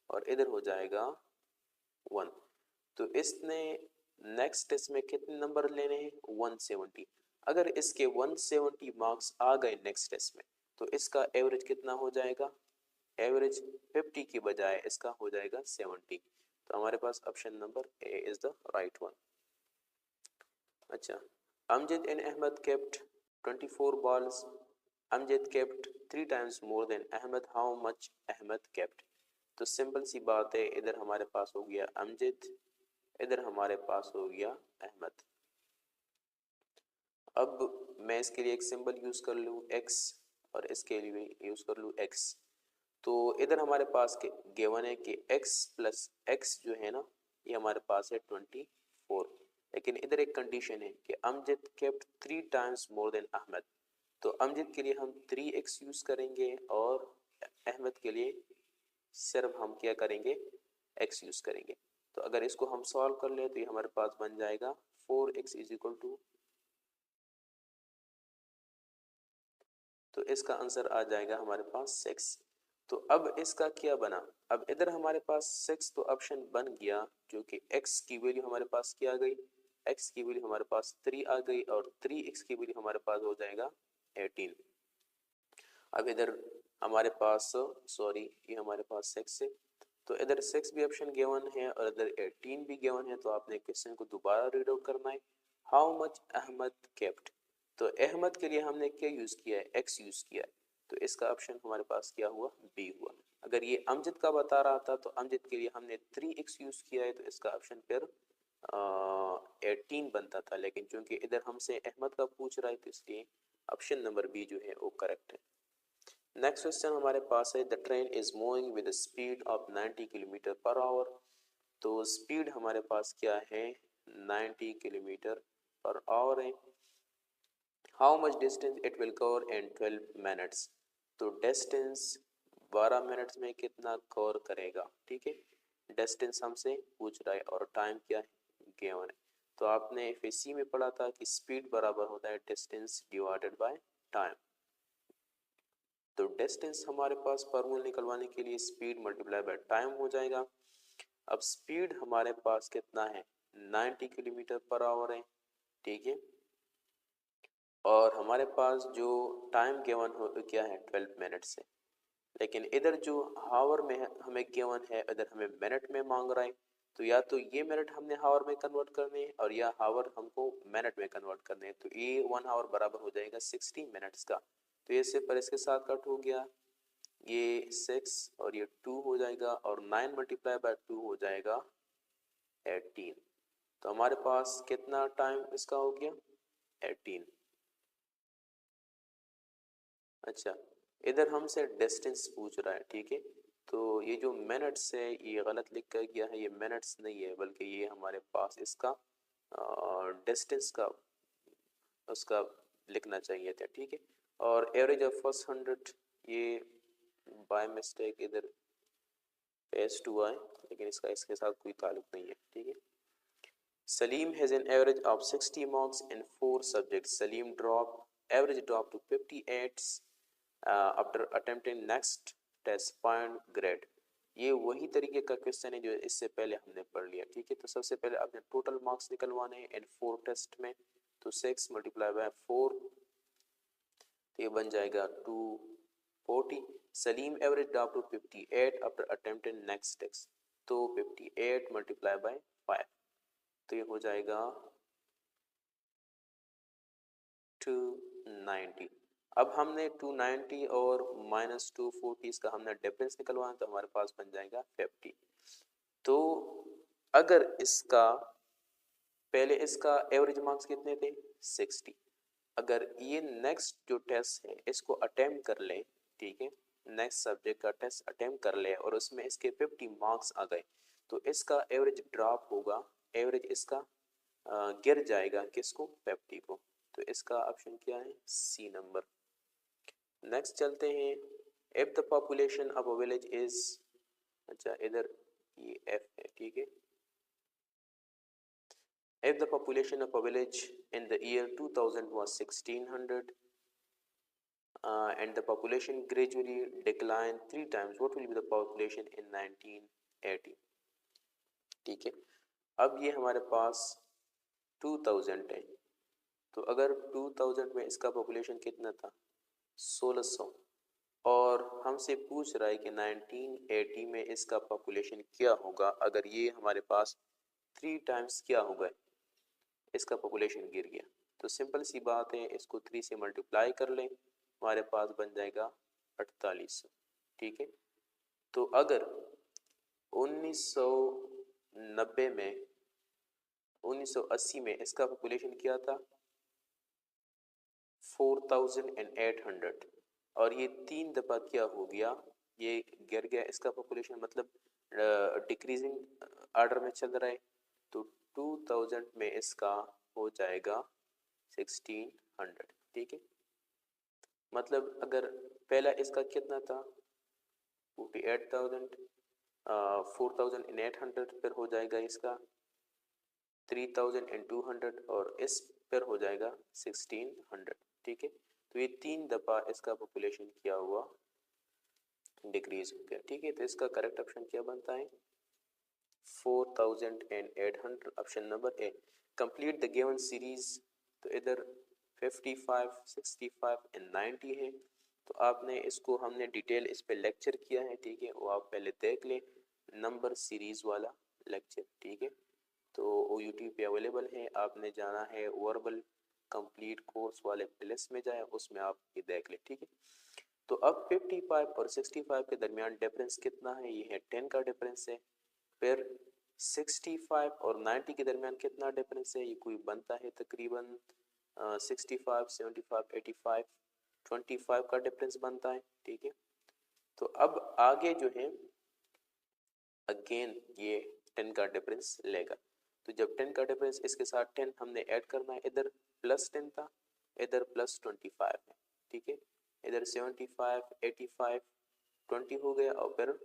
Speaker 1: और इधर हो जाएगा 1। तो इसने नेक्स्ट टेस्ट में कितने नंबर लेने हैं, 170। अगर इसके 170 मार्क्स आ गए नेक्स्ट टेस्ट में तो इसका एवरेज कितना हो जाएगा, एवरेज 50 की बजाय इसका हो जाएगा 70। तो हमारे पास option number A is the right one. अच्छा, Amjad and Ahmad kept 24 balls. Amjad kept 3 times more than Ahmad, how much Ahmad kept. तो सिंपल सी बात है, इधर हमारे पास हो गया अमजद, इधर हमारे पास हो गया अहमद। अब मैं इसके लिए एक सिंबल यूज कर लूँ x और इसके लिए यूज कर लूँ x। तो इधर हमारे पास के गिवन है कि x प्लस x जो है ना ये हमारे पास है 24, लेकिन इधर एक कंडीशन है कि Amjad kept 3 times more than Ahmed. तो अमजद के लिए हम 3x यूज करेंगे और अहमद के लिए सिर्फ हम क्या करेंगे, x यूज करेंगे। तो अगर इसको हम सॉल्व कर ले तो ये हमारे पास बन जाएगा 4x इज इक्वल टू, तो इसका आंसर आ जाएगा हमारे पास 6। तो अब इसका क्या बना, अब इधर हमारे पास 6 तो ऑप्शन बन गया, जो कि x की वैल्यू हमारे पास क्या आ गई, x की वैल्यू हमारे पास 3 आ गई और 3x की वैल्यू हमारे पास हो जाएगा 18। अब इधर हमारे पास सॉरी ये हमारे पास 6 है, तो इधर 6 भी ऑप्शन गिवन है और इधर 18 भी गिवन है। तो आपने क्वेश्चन को दोबारा रीड आउट करना है, हाउ मच अहमद केप्ट। तो अहमद के लिए हमने क्या यूज किया है, x यूज किया है, तो इसका ऑप्शन हमारे पास क्या हुआ, बी हुआ। अगर ये अमजद का बता रहा था तो अमजद के लिए हमने 3x यूज किया है, तो इसका ऑप्शन फिर 18 बनता था, लेकिन चूंकि इधर हमसे अहमद का पूछ रहा है तो इसलिए ऑप्शन नंबर बी जो है वो करेक्ट है। नेक्स्ट क्वेश्चन हमारे पास है the train is moving with speed of 90 kilometre per hour. तो स्पीड हमारे पास क्या है, 90 किलोमीटर पर आवर है। How much distance it will cover in 12 minutes. तो डिस्टेंस 12 मिनट्स में कितना कवर करेगा, ठीक है। डिस्टेंस हमसे पूछ रहा है और टाइम क्या है, गिवन है। तो आपने एफएससी में पढ़ा था कि स्पीड बराबर होता है डिस्टेंस डिवाइडेड बाय टाइम। तो डिस्टेंस हमारे पास फॉर्मूला निकलवाने के लिए स्पीड मल्टीप्लाई बाय टाइम हो जाएगा। अब स्पीड हमारे पास कितना है, 90 किलोमीटर पर आवर है, ठीक है। और हमारे पास जो टाइम गिवन हो क्या है, 12 मिनट्स है। लेकिन इधर जो हावर में हमें गिवन है, इधर हमें मिनट में मांग रहा है। तो या तो ये मिनट हमने हावर में कन्वर्ट करने हैं और या हावर हमको मिनट में कन्वर्ट करने हैं। तो ये 1 आवर बराबर हो जाएगा 60 मिनट्स का। तो ये सिर्फ पर इसके साथ कट हो गया, ये 6 और ये 2 हो जाएगा और 9 मल्टीप्लाई बाय 2 हो जाएगा 18। तो हमारे पास कितना टाइम इसका हो गया, 18। अच्छा, इधर हमसे डिस्टेंस पूछ रहा है, ठीक है। तो ये जो मिनट्स है ये गलत लिख कर गया है, ये मिनट्स नहीं है बल्कि ये हमारे पास इसका डिस्टेंस का उसका लिखना चाहिए था, ठीक है। और एवरेज ऑफ फर्स्ट 100 ये बाय मिस्टेक इधर पेस्ट हुआ है, लेकिन इसका इसके साथ कोई ताल्लुक नहीं है, ठीक है। Salim has an average of 60 marks in 4 subjects. Salim average dropped to 58 after attempting next test. Find grade. ये वही तरीके का क्वेश्चन है जो इससे पहले हमने पढ़ लिया, ठीक है। तो सबसे पहले आपने टोटल मार्क्स निकलवाने हैं इन 4 टेस्ट में। तो 6 मल्टीप्लाई बाय 4, तो ये बन जाएगा 240। Salim average drop to 58 after attempting next test. तो 58 मल्टीप्लाई बाय 5, तो ये हो जाएगा 290। अब हमने 290 और -240 इसका हमने डिफरेंस निकलवाना, तो हमारे पास बन जाएगा 50। तो अगर इसका पहले इसका एवरेज मार्क्स कितने थे, 60। अगर ये नेक्स्ट जो टेस्ट है इसको अटेम्प्ट कर ले, ठीक है, नेक्स्ट सब्जेक्ट का टेस्ट अटेम्प्ट कर ले और उसमें इसके 50 मार्क्स आ गए, तो इसका एवरेज ड्रॉप होगा, एवरेज इसका गिर जाएगा किसको, 50 को। तो इसका ऑप्शन क्या है, सी नंबर। नेक्स्ट चलते हैं, if the population of a village is, अच्छा इधर ये एफ है, ठीक है। If the population of a village in the year 2000 was 1600 and the population gradually declined 3 times, what will be the population in 1980? ठीक है, अब ये हमारे पास 2000 है। तो अगर 2000 में इसका पॉपुलेशन कितना था, 1600, और हमसे पूछ रहा है कि 1980 में इसका पॉपुलेशन क्या होगा अगर ये हमारे पास 3 टाइम्स क्या होगा, इसका पॉपुलेशन गिर गया। तो सिंपल सी बात है, इसको 3 से मल्टीप्लाई कर लें, हमारे पास बन जाएगा 4800, ठीक है। तो अगर 1990 में 1980 में इसका पॉपुलेशन क्या था, 4800, और ये 3 दफा क्या हो गया, ये गिर गया इसका पॉपुलेशन, मतलब डिक्रीजिंग ऑर्डर में चल रहा है। तो 2000 में इसका हो जाएगा 1600, ठीक है। मतलब अगर पहला इसका कितना था 48,000, 4800, फिर हो जाएगा इसका 3200 और इस पर हो जाएगा 1600, ठीक है। तो ये 3 दफा इसका पॉपुलेशन क्या हुआ, डिक्रीज हो गया, ठीक है। तो इसका करेक्ट ऑप्शन क्या बनता है, 4800, option number A. Complete the given series, तो इधर 55, 65 एंड 90 है। तो आपने इसको, हमने डिटेल इस पे लेक्चर किया है, ठीक है, वो आप पहले देख लें, नंबर सीरीज वाला लेक्चर, ठीक है। तो वो यूट्यूब पे अवेलेबल है, आपने जाना है वर्बल कंप्लीट कोर्स वाले प्लेलिस्ट में जाए, उसमें आप ये देख लें, ठीक है। तो अब 55 और 65 के दरमियान डिफरेंस कितना है, ये है 10 का डिफरेंस है। फिर 65 और 90 के दरमियान कितना डिफरेंस है, ये कोई बनता है तकरीबन 65, 75, 85। 25 का डिफरेंस बनता है, ठीक है। तो अब आगे जो है अगेन ये 10 का डिफरेंस लेगा। तो जब 10 का डिफरेंस इसके साथ 10 हमने ऐड करना है, इधर प्लस 10 था, इधर प्लस 25 है, ठीक है। इधर 75, 85, 20 हो गया और फिर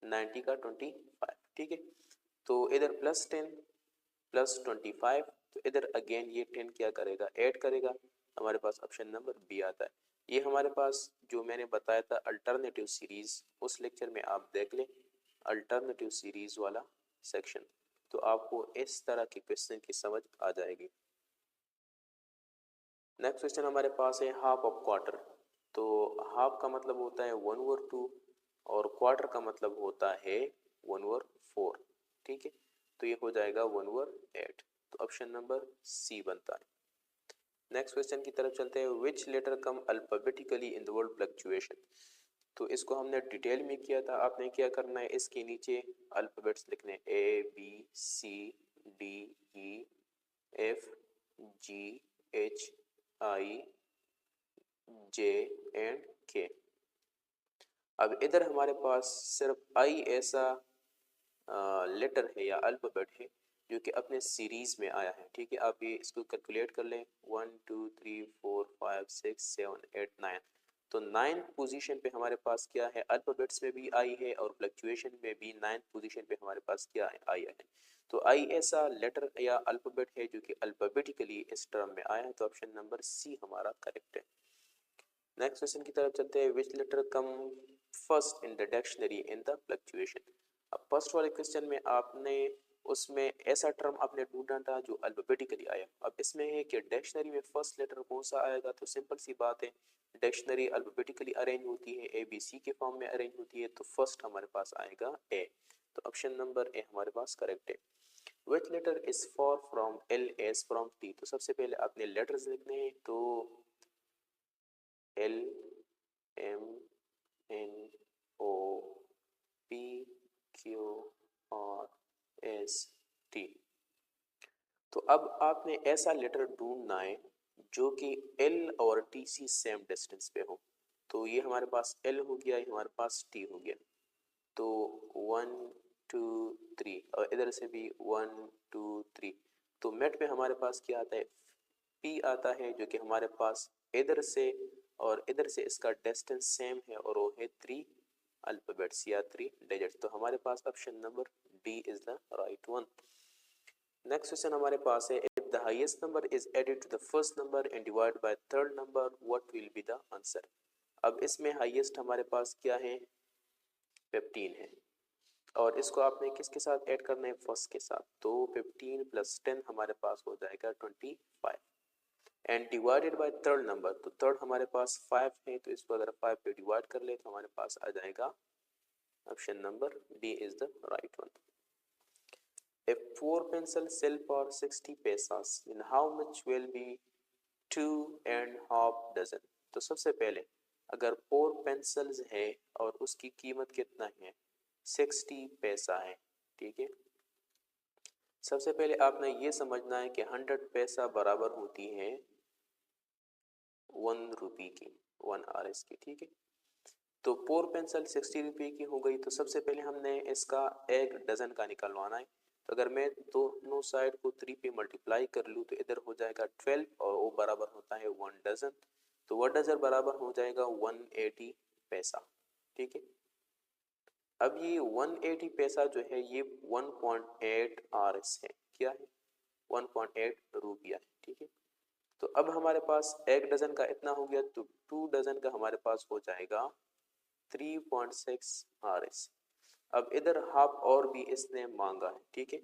Speaker 1: 90 का 25, ठीक है। तो इधर प्लस 10 प्लस 25, तो इधर अगेन ये 10 क्या करेगा, ऐड करेगा। हमारे पास ऑप्शन नंबर बी आता है। ये हमारे पास जो मैंने बताया था अल्टरनेटिव सीरीज, उस लेक्चर में आप देख लें अल्टरनेटिव सीरीज वाला सेक्शन, तो आपको इस तरह के क्वेश्चन की समझ आ जाएगी। नेक्स्ट क्वेश्चन हमारे पास है हाफ ऑफ क्वार्टर। तो हाफ का मतलब होता है 1/2 और क्वार्टर का मतलब होता है 1/4, ठीक है। तो ये हो जाएगा 1/8, तो ऑप्शन नंबर सी बनता है। नेक्स्ट क्वेश्चन की तरफ चलते हैं। Which letter come alphabetically in the word fluctuation. तो इसको हमने डिटेल में किया था। आपने क्या करना है, इसके नीचे अल्फाबेट्स लिखने A B C D E F G H I J and K. अब इधर हमारे पास सिर्फ आई ऐसा लेटर है या अल्फाबेट है जो कि अपने सीरीज में आया है, ठीक है। आप ये इसको कैलकुलेट कर लें 1 2 3 4 5 6 7 8 9। तो 9th पोजीशन पे हमारे पास क्या है, अल्फाबेट्स में भी आई है और फ्लक्चुएशन में भी 9th पोजीशन पे हमारे पास क्या है, आई है। तो आई ऐसा लेटर या अल्फाबेट है जो कि अल्फाबेटिकली इस टर्म में आया है, तो ऑप्शन नंबर सी हमारा करेक्ट है। नेक्स्ट क्वेश्चन की तरफ चलते हैं। Which letter come first in the dictionary in the fluctuation. अब फर्स्ट वाले क्वेश्चन में आपने उसमें ऐसा टर्म आपने ढूंढना था जो अल्फाबेटिकली आया। अब इसमें है कि डिक्शनरी में फर्स्ट लेटर कौन सा आएगा, तो सिंपल सी बात है, डिक्शनरी अल्फाबेटिकली अरेंज होती है, ए बी सी के फॉर्म में अरेंज होती है, तो फर्स्ट हमारे पास आएगा ए, तो ऑप्शन नंबर ए हमारे पास करेक्ट है। Which letter is far from L S from T. तो सबसे पहले आपने लेटर्स लिखने हैं, तो L M N O P Q R S T. तो अब आपने ऐसा लेटर ढूंढना है जो कि एल और टी से सेम डिस्टेंस पे हो। तो ये हमारे पास एल हो गया, ये हमारे पास टी हो गया। तो 1 2 3 और इधर से भी 1 2 3। तो मेट में हमारे पास क्या आता है, पी आता है, जो कि हमारे पास इधर से और इधर से इसका डिस्टेंस सेम है और वो है 3 अल्फाबेट्स या 3 डिजिट्स। तो हमारे पास option number D is the right one. Next question हमारे पास है, if the highest number is added to the first number and divide by third number what will be the answer. अब इसमें highest हमारे पास क्या है, 15 है, और इसको आपने किसके साथ ऐड करना है, फर्स्ट के साथ। तो 15 प्लस 10 हमारे पास हो जाएगा 25 and divided by third number. तो थर्ड हमारे पास 5 है, तो इसको अगर 5 पे डिवाइड कर ले तो हमारे पास आ जाएगा option number D is the right one. If 4 pencils sell for 60 pesos, then how much will be 2.5 dozen? तो सबसे पहले अगर 4 पेंसिल्स है और उसकी कीमत कितना है, 60 पैसा है, ठीक है। सबसे पहले आपने ये समझना है कि 100 पैसा बराबर होती है 1 रुपये की, 1 RS की, ठीक है। तो 4 पेंसिल 60 रुपये की हो गई, तो सबसे पहले हमने इसका एक डजन का निकलवाना है। तो अगर मैं दोनों साइड को 3 पे मल्टीप्लाई कर लूँ तो इधर हो जाएगा 12 और वो बराबर होता है 1 डजन। तो 1 डजन बराबर हो जाएगा 180 पैसा, ठीक है। अब ये 180 पैसा जो है ये 1.8 RS है, क्या है, 1.8 रुपया है, ठीक है। तो अब हमारे पास एक डजन का इतना हो गया, तो 2 डजन का हमारे पास हो जाएगा 3.6 RS। अब इधर हाफ और भी इसने मांगा है, ठीक है।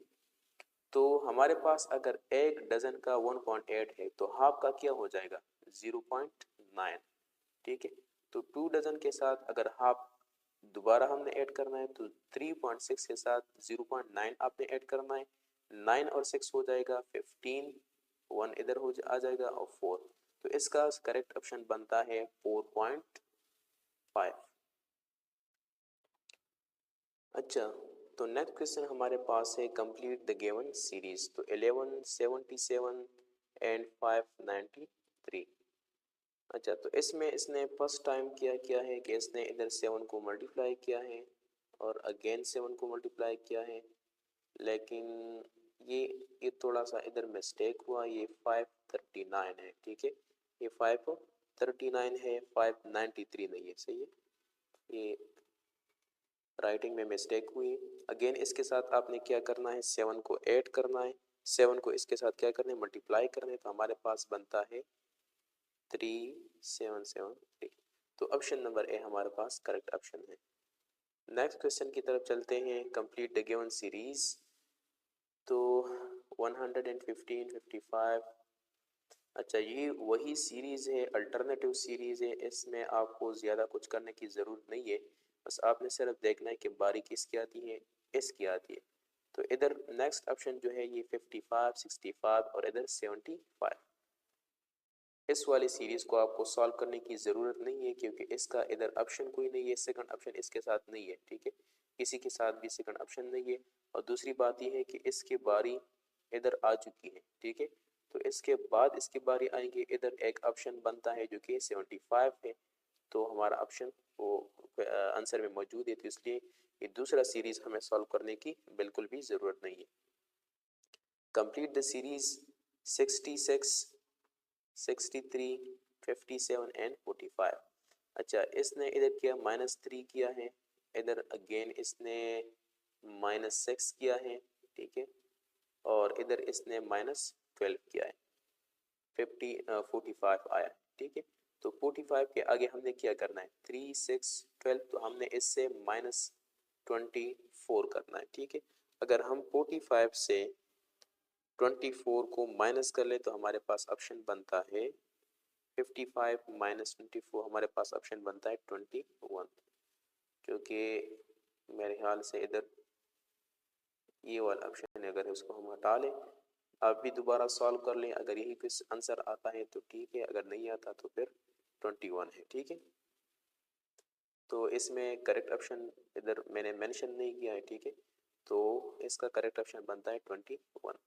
Speaker 1: तो हमारे पास अगर एक डजन का 1.8 है तो हाफ का क्या हो जाएगा 0.9, ठीक है। तो 2 डजन के साथ अगर हाफ दोबारा हमने ऐड करना है तो 3.6 के साथ 0.9 आपने ऐड करना है, 9 और 6 हो जाएगा 15, 1 इधर हो आ जाएगा और 4। तो इसका करेक्ट ऑप्शन बनता है 4.5। अच्छा, तो नेक्स्ट क्वेश्चन हमारे पास है कंप्लीट द गिवन सीरीज। तो 1177 एंड 593। अच्छा, तो इसमें इसने फर्स्ट टाइम क्या किया है कि इसने इधर 7 को मल्टीप्लाई किया है और अगेन 7 को मल्टीप्लाई किया है, लेकिन ये ये थोड़ा सा इधर मिस्टेक हुआ, ये 539 है, ठीक है, ये 539 है, 593 नहीं है, सही है, ये राइटिंग में मिस्टेक हुई। अगेन इसके साथ आपने क्या करना है, 7 को ऐड करना है, 7 को इसके साथ क्या करना है, मल्टीप्लाई करना है, तो हमारे पास बनता है 3773। तो ऑप्शन नंबर ए हमारे पास करेक्ट ऑप्शन है। नेक्स्ट क्वेश्चन की तरफ चलते हैं, कंप्लीट द गिवन सीरीज। तो 115, 55, अच्छा ये वही सीरीज़ है, अल्टरनेटिव सीरीज़ है, इसमें आपको ज़्यादा कुछ करने की ज़रूरत नहीं है, बस आपने सिर्फ देखना है कि बारी किसकी आती है, इसकी आती है। तो इधर नेक्स्ट ऑप्शन जो है ये 55, 65 और इधर 75। इस वाली सीरीज़ को आपको सॉल्व करने की ज़रूरत नहीं है क्योंकि इसका इधर ऑप्शन कोई नहीं है, सेकंड ऑप्शन इसके साथ नहीं है, ठीक है, किसी के साथ भी सेकंड ऑप्शन नहीं है। और दूसरी बात यह है कि इसकी बारी इधर आ चुकी है, ठीक है, तो इसके बाद इसकी बारी आएंगे, इधर एक ऑप्शन बनता है जो कि 75 है, तो हमारा ऑप्शन वो आंसर में मौजूद है, तो इसलिए ये दूसरा सीरीज़ हमें सॉल्व करने की बिल्कुल भी ज़रूरत नहीं है। Complete the series 66, 63, 57 and 45। अच्छा इसने इधर किया -3 किया है, इधर अगेन इसने -6 किया है, ठीक है, और इधर इसने -12 किया है, 45 आया, ठीक है। तो 45 के आगे हमने क्या करना है, 3, 6, 12, तो हमने इससे -24 करना है, ठीक है। अगर हम 45 से 24 को माइनस कर ले तो हमारे पास ऑप्शन बनता है 55 -24, हमारे पास ऑप्शन बनता है 21, क्योंकि मेरे ख्याल से इधर ये वाला ऑप्शन है, अगर उसको हम हटा लें, आप भी दोबारा सॉल्व कर लें, अगर यही कुछ आंसर आता है तो ठीक है, अगर नहीं आता तो फिर 21 है, ठीक है। तो इसमें करेक्ट ऑप्शन इधर मैंने मेंशन नहीं किया है, ठीक है, तो इसका करेक्ट ऑप्शन बनता है 21।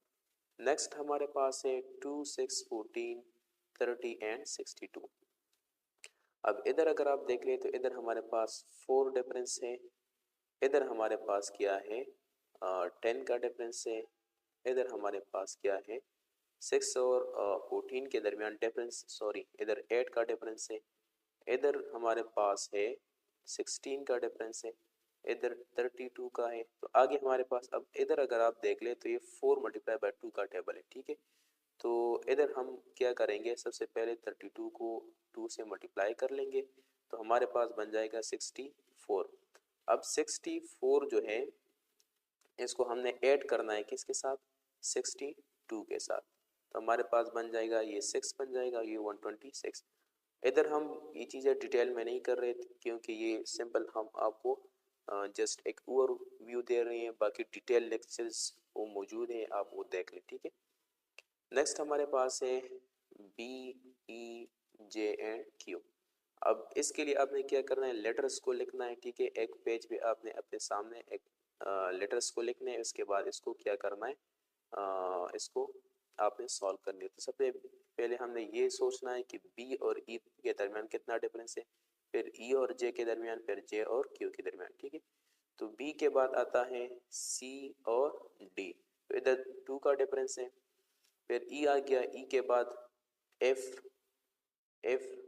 Speaker 1: नेक्स्ट हमारे पास है 2, 6, 14, 30 एंड 62। अब इधर अगर आप देख लें तो इधर हमारे पास 4 डिफरेंस है, इधर हमारे पास क्या है 10 का डिफरेंस है, इधर हमारे पास क्या है 6 और 14 के दरमियान डिफरेंस, सॉरी इधर 8 का डिफरेंस है, इधर हमारे पास है 16 का डिफरेंस है, इधर 32 का है। तो आगे हमारे पास अब इधर अगर आप देख ले तो ये 4 × 2 का टेबल है, ठीक है। तो इधर हम क्या करेंगे, सबसे पहले 32 को 2 से मल्टीप्लाई कर लेंगे, तो हमारे पास बन जाएगा 64। अब 64 जो है इसको हमने ऐड करना है किसके साथ, 62 के साथ, तो हमारे पास बन जाएगा ये 6 बन जाएगा, ये 126। इधर हम ये चीज़ें डिटेल में नहीं कर रहे थे क्योंकि ये सिंपल हम आपको जस्ट एक ओवरव्यू दे रहे हैं, बाकी डिटेल लेक्चर्स वो मौजूद हैं, आप वो देख लें, ठीक है। नेक्स्ट हमारे पास है B, E, J and Q. अब इसके लिए आपने क्या करना है, लेटर्स को लिखना है, ठीक है, एक पेज पे आपने अपने सामने एक लेटर्स को लिखने हैं, उसके बाद इसको क्या करना है, इसको आपने सॉल्व करनी है। तो सबसे पहले हमने ये सोचना है कि बी और ई के दरमियान कितना डिफरेंस है, फिर ई और जे के दरमियान, फिर जे और क्यू के दरमियान, ठीक है। तो बी के बाद आता है सी और डी, तो इधर 2 का डिफरेंस है, फिर ई आ गया, ई के बाद F, F,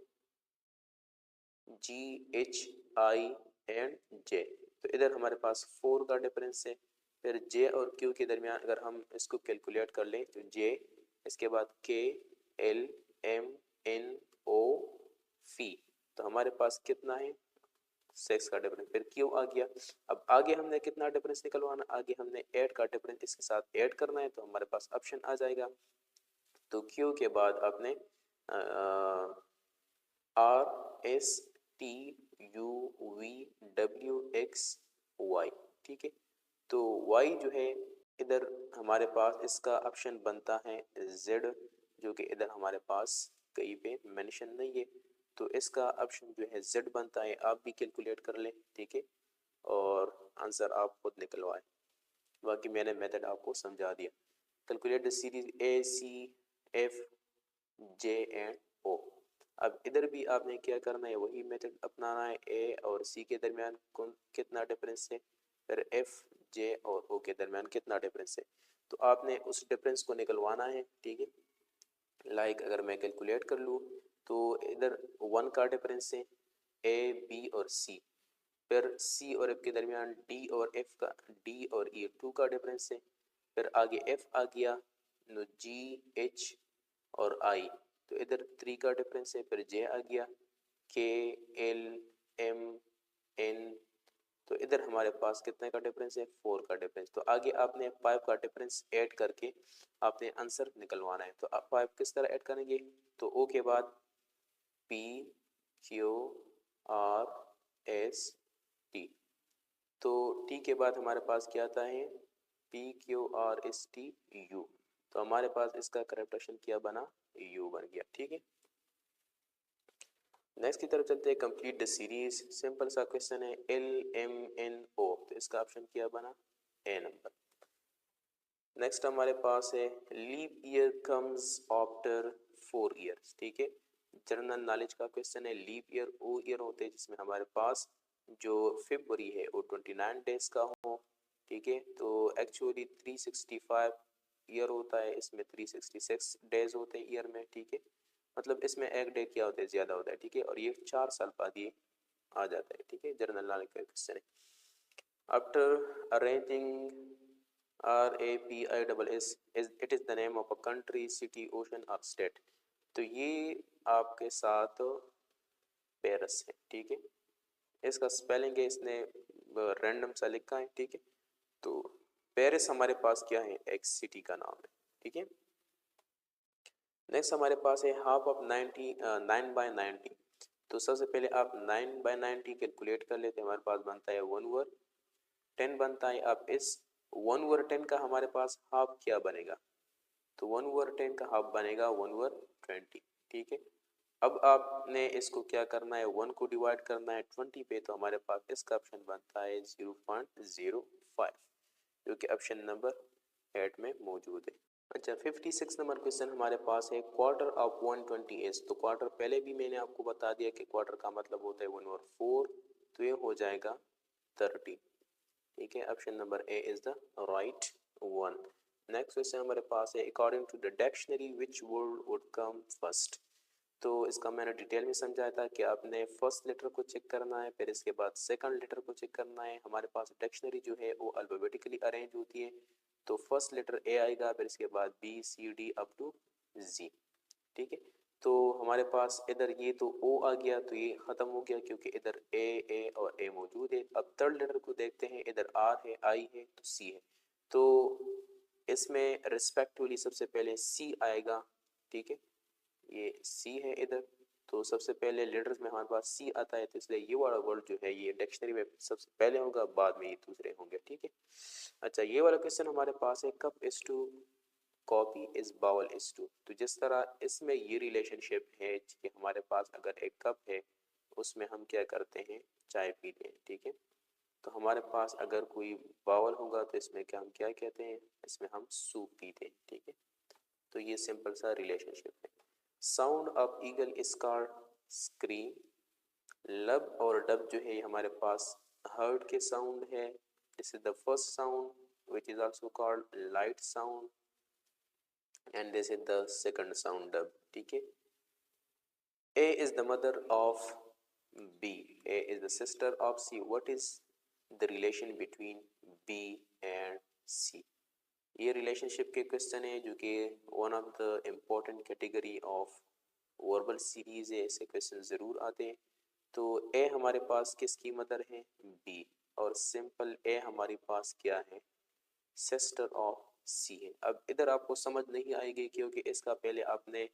Speaker 1: G, H, I and J, तो इधर हमारे पास 4 का डिफरेंस है, फिर जे और क्यू के दरमियान अगर हम इसको कैलकुलेट कर लें तो जे, इसके बाद के, एल, एम, एन, ओ, फी, तो हमारे पास कितना है 6 का डिफरेंस, फिर क्यू आ गया। अब आगे हमने कितना डिफरेंस निकलवाना, आगे हमने 8 का डिफरेंस इसके साथ ऐड करना है, तो हमारे पास ऑप्शन आ जाएगा। तो क्यू के बाद आपने R, S, T, U, V, W, X, Y, ठीक है। तो वाई जो है इधर हमारे पास इसका ऑप्शन बनता है जेड, जो कि इधर हमारे पास कहीं पे मेंशन नहीं है, तो इसका ऑप्शन जो है जेड बनता है। आप भी कैलकुलेट कर लें, ठीक है, और आंसर आप खुद निकलवाएं, बाकी मैंने मेथड आपको समझा दिया। Calculate the series A, C, F, J and O. अब इधर भी आपने क्या करना है, वही मेथड अपनाना है। ए और सी के दरमियान कौन कितना डिफरेंस है, फिर एफ जे और ओ के दरमियान कितना डिफरेंस है, तो आपने उस डिफरेंस को निकलवाना है। ठीक है, लाइक अगर मैं कैलकुलेट कर लूँ तो इधर 1 का डिफरेंस है ए बी और सी, फिर सी और एफ के दरमियान डी और एफ का, डी और ई 2 का डिफरेंस है, फिर आगे एफ आ गया, जी एच और आई, तो इधर 3 का डिफरेंस है, फिर जे आ गया, के एल एम एन, तो इधर हमारे पास कितने का डिफरेंस है, 4 का डिफरेंस। तो आगे आपने 5 का डिफरेंस ऐड करके आपने आंसर निकलवाना है। तो आप 5 किस तरह ऐड करेंगे, तो ओ के बाद P Q R S T, तो टी के बाद हमारे पास क्या आता है, P Q R S T you, तो हमारे पास इसका करेक्ट ऑप्शन क्या बना, यू बन गया। ठीक है, नेक्स्ट की तरफ चलते हैं, कंप्लीट द सीरीज। सिंपल सा क्वेश्चन है, एल एम एन ओ, तो इसका ऑप्शन क्या बना, ए नंबर। नेक्स्ट हमारे पास है, leap year comes after 4 years. ठीक है, जनरल नॉलेज का क्वेश्चन है। लीप ईयर वो ईयर होते हैं जिसमें हमारे पास जो फरवरी है वो 29 डेज का हो। ठीक है, तो एक्चुअली 365 ईयर होता है, इसमें 366 डेज होते हैं ईयर में। ठीक है, मतलब इसमें एक डे क्या होता है, ज़्यादा होता है। ठीक है, और ये 4 साल बाद ये आ जाता है। ठीक है, जनरल नॉलेज का क्वेश्चन है। After arranging RAPISS is it is the name of a country, city, ocean or state, तो ये आपके साथ पेरिस है। ठीक है, इसका स्पेलिंग है, इसने रैंडम सा लिखा है। ठीक है, तो पेरिस हमारे पास क्या है, एक सिटी का नाम है। ठीक है, नेक्स्ट हमारे पास है हाफ ऑफ 9/90, तो सबसे पहले आप 9/90 कैलकुलेट कर लेते हैं, हमारे पास बनता है 1/10 बनता है। अब इस 1/10 का हमारे पास हाफ क्या बनेगा, तो 1/10 का हाफ बनेगा 1/20। ठीक है, अब आपने इसको क्या करना है, 1 को डिवाइड करना है 20 पे, तो हमारे पास इसका ऑप्शन बनता है 0.05, जो कि ऑप्शन नंबर 8 में मौजूद है। अच्छा, 56 नंबर क्वेश्चन हमारे पास है, क्वार्टर ऑफ 120 तो क्वार्टर पहले भी मैंने आपको बता दिया कि क्वार्टर का मतलब होता है 1/4, तो ये हो जाएगा 30। ठीक है, option number A is the right one. Next question हमारे पास है, according to the dictionary which word would come first, तो इसका मैंने डिटेल में समझाया था कि आपने फर्स्ट लेटर को चेक करना है, फिर इसके बाद सेकंड लेटर को चेक करना है। हमारे पास डिक्शनरी जो है वो अल्फाबेटिकली अरेंज होती है, तो फर्स्ट लेटर ए आएगा, फिर इसके बाद B C D up to G. ठीक है, तो हमारे पास इधर ये तो ओ आ गया, तो ये ख़त्म हो गया क्योंकि इधर ए और ए मौजूद है। अब थर्ड लेटर को देखते हैं, इधर आर है, आई है, तो सी है, तो इसमें रिस्पेक्टिवली सबसे पहले सी आएगा। ठीक है, ये सी है इधर, तो सबसे पहले लेटर्स में हमारे पास सी आता है, तो इसलिए ये वाला वर्ड जो है ये डिक्शनरी में सबसे पहले होगा, बाद में ये दूसरे होंगे। ठीक है, अच्छा ये वाला क्वेश्चन हमारे पास है, cup is to copy is bowl is to, तो जिस तरह इसमें ये रिलेशनशिप है कि हमारे पास अगर एक कप है उसमें हम क्या करते हैं, चाय पीते हैं। ठीक है, तो हमारे पास अगर कोई बाउल होगा तो इसमें क्या हम क्या कहते हैं, इसमें हम सूप पीते हैं। ठीक है, तो ये सिंपल सा रिलेशनशिप है। Sound of eagle is called scream, लब और डब जो है हमारे पास हर्ड के साउंड है। This is the first sound which is also called light sound and this is the second sound dub. ठीक है, A is the mother of B, A is the sister of C, what is the relation between B and C, ये relationship के question है जो कि one of the important category of verbal series है, ऐसे question ज़रूर आते हैं। तो ए हमारे पास किसकी मदर है, बी, और सिंपल ए हमारे पास क्या है, सिस्टर ऑफ सी है। अब इधर आपको समझ नहीं आएगी क्योंकि इसका पहले आपने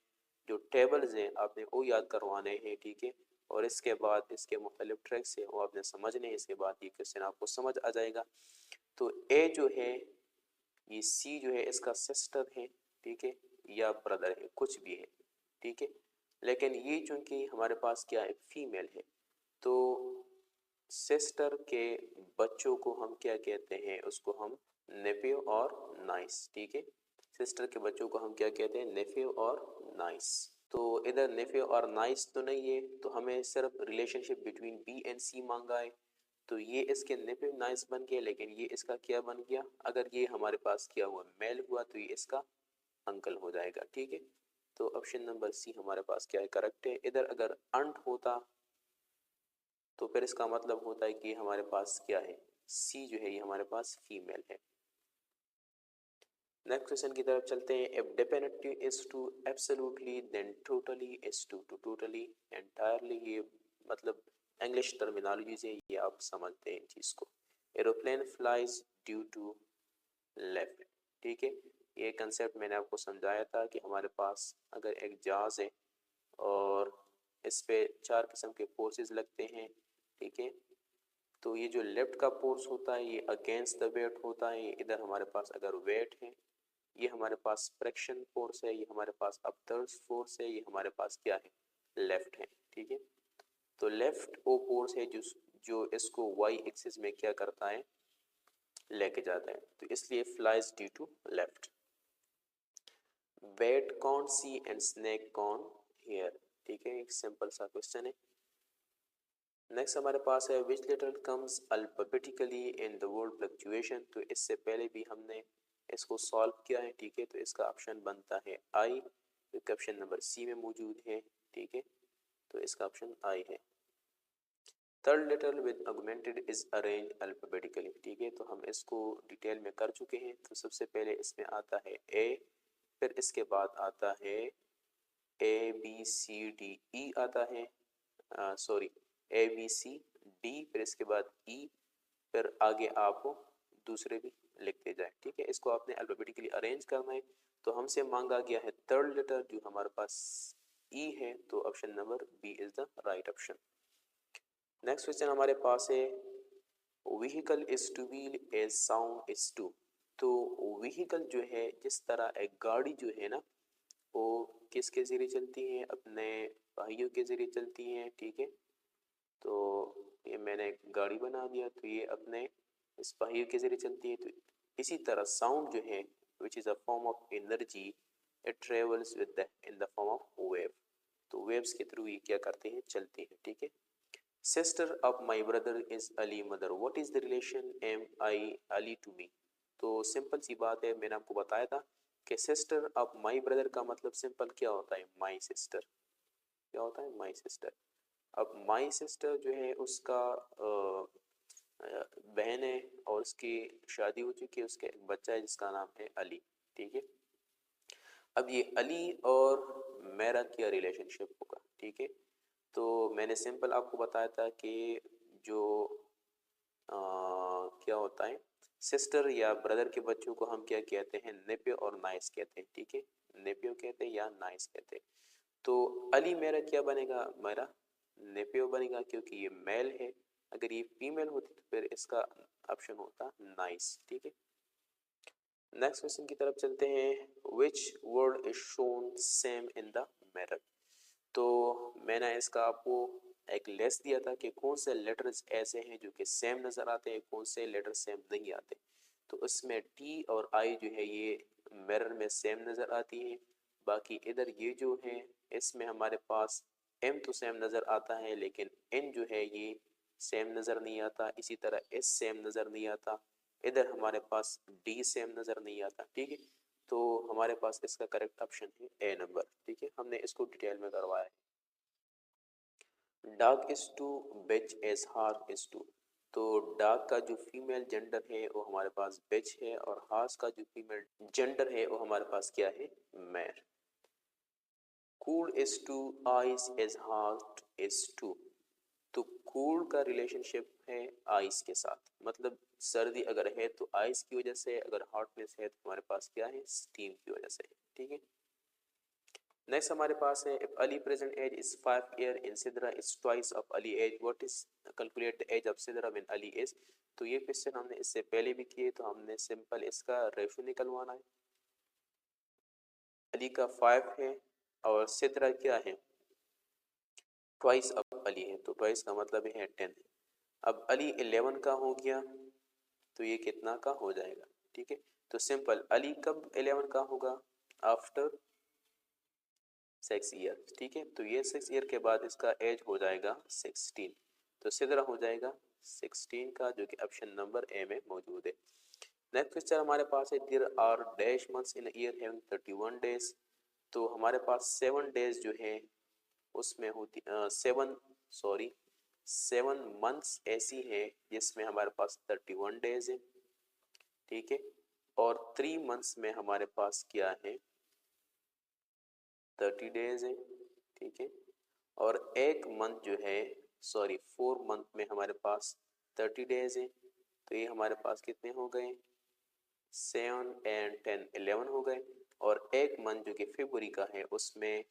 Speaker 1: जो टेबल्स हैं आपने वो याद करवाने हैं। ठीक है, और इसके बाद इसके मुख्तलिफ ट्रैक्स हैं वो आपने समझने हैं, इसके बाद ये क्वेश्चन आपको समझ आ जाएगा। तो ए जो है, ये सी जो है इसका सिस्टर है। ठीक है, या ब्रदर है, कुछ भी है। ठीक है, लेकिन ये चूंकि हमारे पास क्या है, फीमेल है, तो सिस्टर के बच्चों को हम क्या कहते हैं, उसको हम नेफ्यू और नाइस। ठीक है, सिस्टर के बच्चों को हम क्या कहते हैं, नेफ्यू और नाइस। तो इधर नेफे और नाइस तो नहीं है, तो हमें सिर्फ रिलेशनशिप बिटवीन बी एंड सी मांगा है। तो ये इसके नेफे नाइस बन गया, लेकिन ये इसका क्या बन गया, अगर ये हमारे पास क्या हुआ, मेल हुआ, तो ये इसका अंकल हो जाएगा। ठीक है, तो ऑप्शन नंबर सी हमारे पास क्या है, करेक्ट है। इधर अगर अंट होता तो फिर इसका मतलब होता है कि हमारे पास क्या है, सी जो है ये हमारे पास फीमेल है। नेक्स्ट क्वेश्चन की तरफ चलते हैं। If definitely is to absolutely then totally is to, तो टोटली एंटायरली ये मतलब इंग्लिश टर्मिनोलॉजी है, ये आप समझते हैं इन चीज को। Aeroplane flies due to left. ठीक है, ये कंसेप्ट मैंने आपको समझाया था कि हमारे पास अगर एक जहाज है और इस पे 4 किस्म के फोर्सेस लगते हैं। ठीक है, तो ये जो लेफ्ट का फोर्स होता है ये अगेंस्ट द वेट होता है। इधर हमारे पास अगर वेट है, ये हमारे पास फ्रिक्शन फोर्स है, ये हमारे पास अपथर्स फोर्स है, ये हमारे पास क्या है, लेफ्ट है। ठीक है, तो लेफ्ट वो फोर्स है जो इसको वाई एक्सिस में क्या करता है, लेके जाता है, तो इसलिए flies due to left. Bat can see and snake can hear. ठीक है, एक सिंपल सा क्वेश्चन है। नेक्स्ट हमारे पास है which letter comes alphabetically in the word fluctuation. तो इससे पहले भी हमने इसको सॉल्व किया है। ठीक है, तो इसका ऑप्शन बनता है आई, जो ऑप्शन नंबर सी में मौजूद है। ठीक है, तो इसका ऑप्शन आई है। Third letter with augmented is arrange alphabetically. ठीक है, तो हम इसको डिटेल में कर चुके हैं। तो सबसे पहले इसमें आता है ए, फिर इसके बाद आता है ए बी सी डी, ई आता है, sorry A B C D, फिर इसके बाद ई, फिर आगे आप दूसरे भी लिखते जाए। ठीक है, इसको आपने अल्फाबेटिकली अरेंज करना है। तो हमसे मांगा गया है थर्ड लेटर जो हमारे पास ई है, तो option number B is the right option. Next question हमारे पास है vehicle is to wheel as sound is to. तो व्हीकल जो है, जिस तरह एक गाड़ी जो है ना, वो किसके जरिए चलती है, अपने पहियों के जरिए चलती है। ठीक है, तो ये मैंने एक गाड़ी बना दिया, तो ये अपने इस पहियों के जरिए चलती है। तो इसी तरह साउंड जो है which is a form of energy, it travels with the in the form of wave. तो वेव्स के थ्रू ये क्या करते हैं, चलते हैं। ठीक है, sister of my brother is Ali mother, what is the relation am I Ali to me. तो सिंपल सी बात है, मैंने आपको बताया था कि सिस्टर ऑफ माई ब्रदर का मतलब सिंपल क्या होता है, माई सिस्टर। क्या होता है, माई सिस्टर। अब माई सिस्टर जो है उसका बहन है और उसकी शादी हो चुकी है, उसका एक बच्चा है जिसका नाम है अली। ठीक है, अब ये अली और मेरा क्या रिलेशनशिप होगा। ठीक है, तो मैंने सिंपल आपको बताया था कि जो क्या होता है, सिस्टर या ब्रदर के बच्चों को हम क्या कहते हैं, नेपियो और नाइस कहते हैं। ठीक है, नेपियो कहते हैं या नाइस कहते हैं। तो अली मेरा क्या बनेगा, मेरा नेपियो बनेगा, क्योंकि ये मेल है। अगर ये फीमेल होती तो फिर इसका ऑप्शन होता नाइस। ठीक है, नेक्स्ट क्वेश्चन की तरफ चलते हैं। Which word is shown same in the mirror. तो मैंने इसका आपको एक लिस्ट दिया था कि कौन से लेटर्स ऐसे हैं जो कि सेम नज़र आते हैं, कौन से लेटर सेम नहीं आते। तो उसमें टी और आई जो है ये मिरर में सेम नज़र आती है। बाकी इधर ये जो है इसमें हमारे पास एम तो सेम नज़र आता है, लेकिन एन जो है ये सेम नज़र नहीं आता। इसी तरह एस सेम नज़र नहीं आता। इधर हमारे पास डी सेम नज़र नहीं आता। ठीक है, तो हमारे पास इसका करेक्ट ऑप्शन है ए नंबर। ठीक है, हमने इसको डिटेल में करवाया है। Dog is to, bitch is horse is to. तो डॉग का जो फीमेल जेंडर है वो हमारे पास बिच है, और हार्स का जो फीमेल जेंडर है वो हमारे पास क्या है, मैर। Cool is to, ice is heart is to. तो कूल का रिलेशनशिप है आइस के साथ, मतलब सर्दी अगर है तो आइस की वजह से, अगर हॉटनेस है तो हमारे पास क्या है, स्टीम की वजह से। ठीक है, नेक्स्ट हमारे पास है if Ali present age is 5 year in Sidra is twice of Ali age, what is calculate the age of Sidra when Ali is. तो ये क्वेश्चन हमने इससे पहले भी किए, तो हमने सिंपल इसका रेशो निकलवाना है। अली का 5 है और सिदरा क्या है, ट्वाइस ऑफ अली है, तो ट्वाइस का मतलब है 10। अब अली 11 का हो गया तो ये कितना का हो जाएगा। ठीक है, तो सिंपल अली कब 11 का होगा, आफ्टर 6 ईयर, ठीक है। तो ये 6 ईयर के बाद इसका एज हो जाएगा 16, तो सीधा हो जाएगा 16 का, जो कि ऑप्शन नंबर ए में मौजूद है। नेक्स्ट क्वेश्चन हमारे पास है, there are dash months in year having 31 days. तो हमारे पास 7 डेज जो है उसमें होती 7 मंथ्स ऐसी है जिसमें हमारे पास 31 डेज है, ठीक है। और 3 मंथ्स में हमारे पास क्या है, 30 डेज है, ठीक है। और एक मंथ जो है 4 मंथ में हमारे पास 30 डेज है। तो ये हमारे पास कितने हो गए, 7 and 10 11 हो गए। और एक मंथ जो कि फरवरी का है उसमें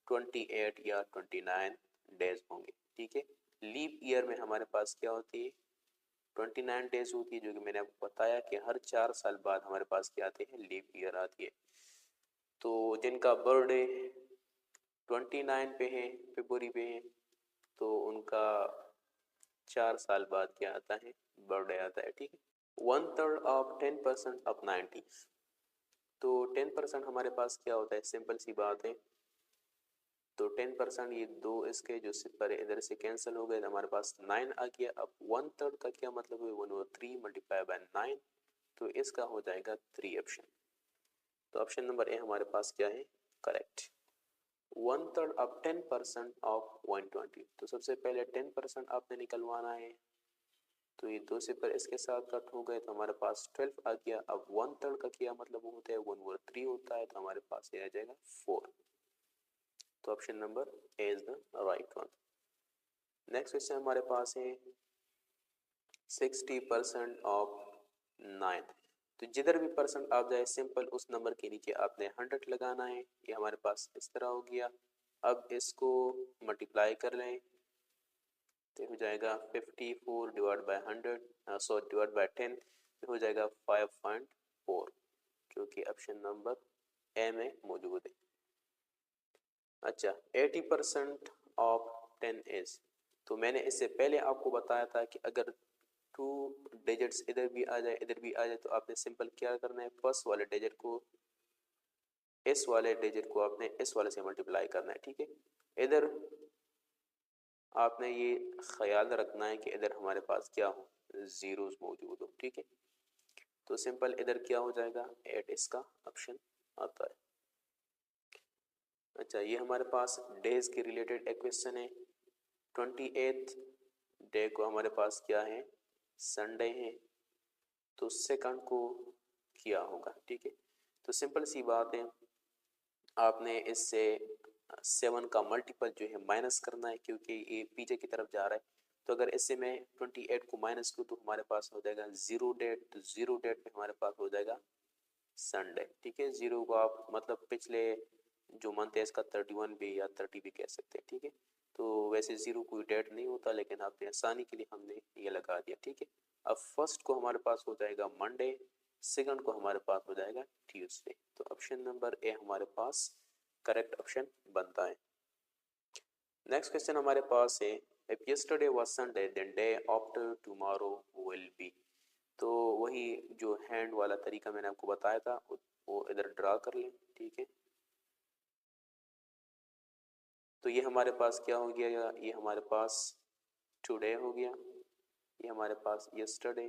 Speaker 1: 28 या 29 डेज होंगे, ठीक है। लीप ईयर में हमारे पास क्या होती है, 29 डेज होती है, जो कि मैंने आपको बताया कि हर 4 साल बाद हमारे पास क्या आते हैं, लीप ईयर आती है। तो जिनका बर्थडे 29 पे है, फरवरी पे है, तो उनका 4 साल बाद क्या आता है, बर्थडे आता है, ठीक है। 1/3 ऑफ 10% ऑफ 90। तो 10% हमारे पास क्या होता है, सिंपल सी बात है। तो 10% ये दो इसके जो सिपर इधर से कैंसिल हो गए, हमारे पास 9 आ गया। अब 1/3 का क्या मतलब है, 1/3 मल्टीप्लाई बाय 9, तो इसका हो जाएगा 3 ऑप्शन। तो ऑप्शन नंबर ए हमारे पास क्या है, करेक्ट। 1/3 of 10% of 120। तो सबसे पहले 10% आपने निकलवाना है, तो ये दो सिपर इसके साथ कट हो गए, तो हमारे पास 12 आ गया। अब 1/3 का क्या मतलब होता है, 1/3 होता है, तो हमारे पास ये आ जाएगा 4। तो option number A is the right one. Next question हमारे पास है 60% ऑफ 9। तो जिधर भी परसेंट आप जाए, सिंपल उस नंबर के नीचे आपने 100 लगाना है। ये हमारे पास इस तरह हो गया। अब इसको मल्टीप्लाई कर लें, तो हो जाएगा 54 डिवाइड बाय 100 डिवाइड बाय 10, हो जाएगा 5.4, जो कि ऑप्शन नंबर ए में मौजूद है। अच्छा, 80% ऑफ 10 इज। तो मैंने इससे पहले आपको बताया था कि अगर 2 डिजिट्स इधर भी आ जाए इधर भी आ जाए, तो आपने सिंपल क्या करना है, फर्स्ट वाले डिजिट को इस वाले डिजिट को आपने इस वाले से मल्टीप्लाई करना है, ठीक है। इधर आपने ये ख्याल रखना है कि इधर हमारे पास क्या हो, जीरोस मौजूद हो, ठीक है। तो सिंपल इधर क्या हो जाएगा, 8 इसका ऑप्शन आता है। अच्छा, ये हमारे पास डेज के रिलेटेड एक क्वेश्चन है। 28 डे को हमारे पास क्या है, संडे है, तो सेकंड को क्या होगा, ठीक है। तो सिंपल सी बात है, आपने इससे 7 का मल्टीपल जो है माइनस करना है, क्योंकि ये पीछे की तरफ जा रहा है। तो अगर इससे मैं 28 को माइनस करूँ, तो हमारे पास हो जाएगा 0 डेट, तो 0 डेट में हमारे पास हो जाएगा संडे, ठीक है। 0 को आप मतलब पिछले जो मंथ है इसका 31 भी या 30 भी कह सकते हैं, ठीक है। तो वैसे 0 कोई डेट नहीं होता, लेकिन आपने आसानी के लिए हमने ये लगा दिया, ठीक है। अब फर्स्ट को हमारे पास हो जाएगा मंडे, सेकंड को हमारे पास हो जाएगा ट्यूसडे। तो ऑप्शन नंबर ए हमारे पास करेक्ट ऑप्शन बनता है। नेक्स्ट क्वेश्चन हमारे पास है, if yesterday was Sunday then day after tomorrow will be. तो वही जो हैंड वाला तरीका मैंने आपको बताया था, वो इधर ड्रा कर लें, ठीक है। तो ये हमारे पास क्या हो गया, ये हमारे पास टुडे हो गया, ये हमारे पास यस्टरडे,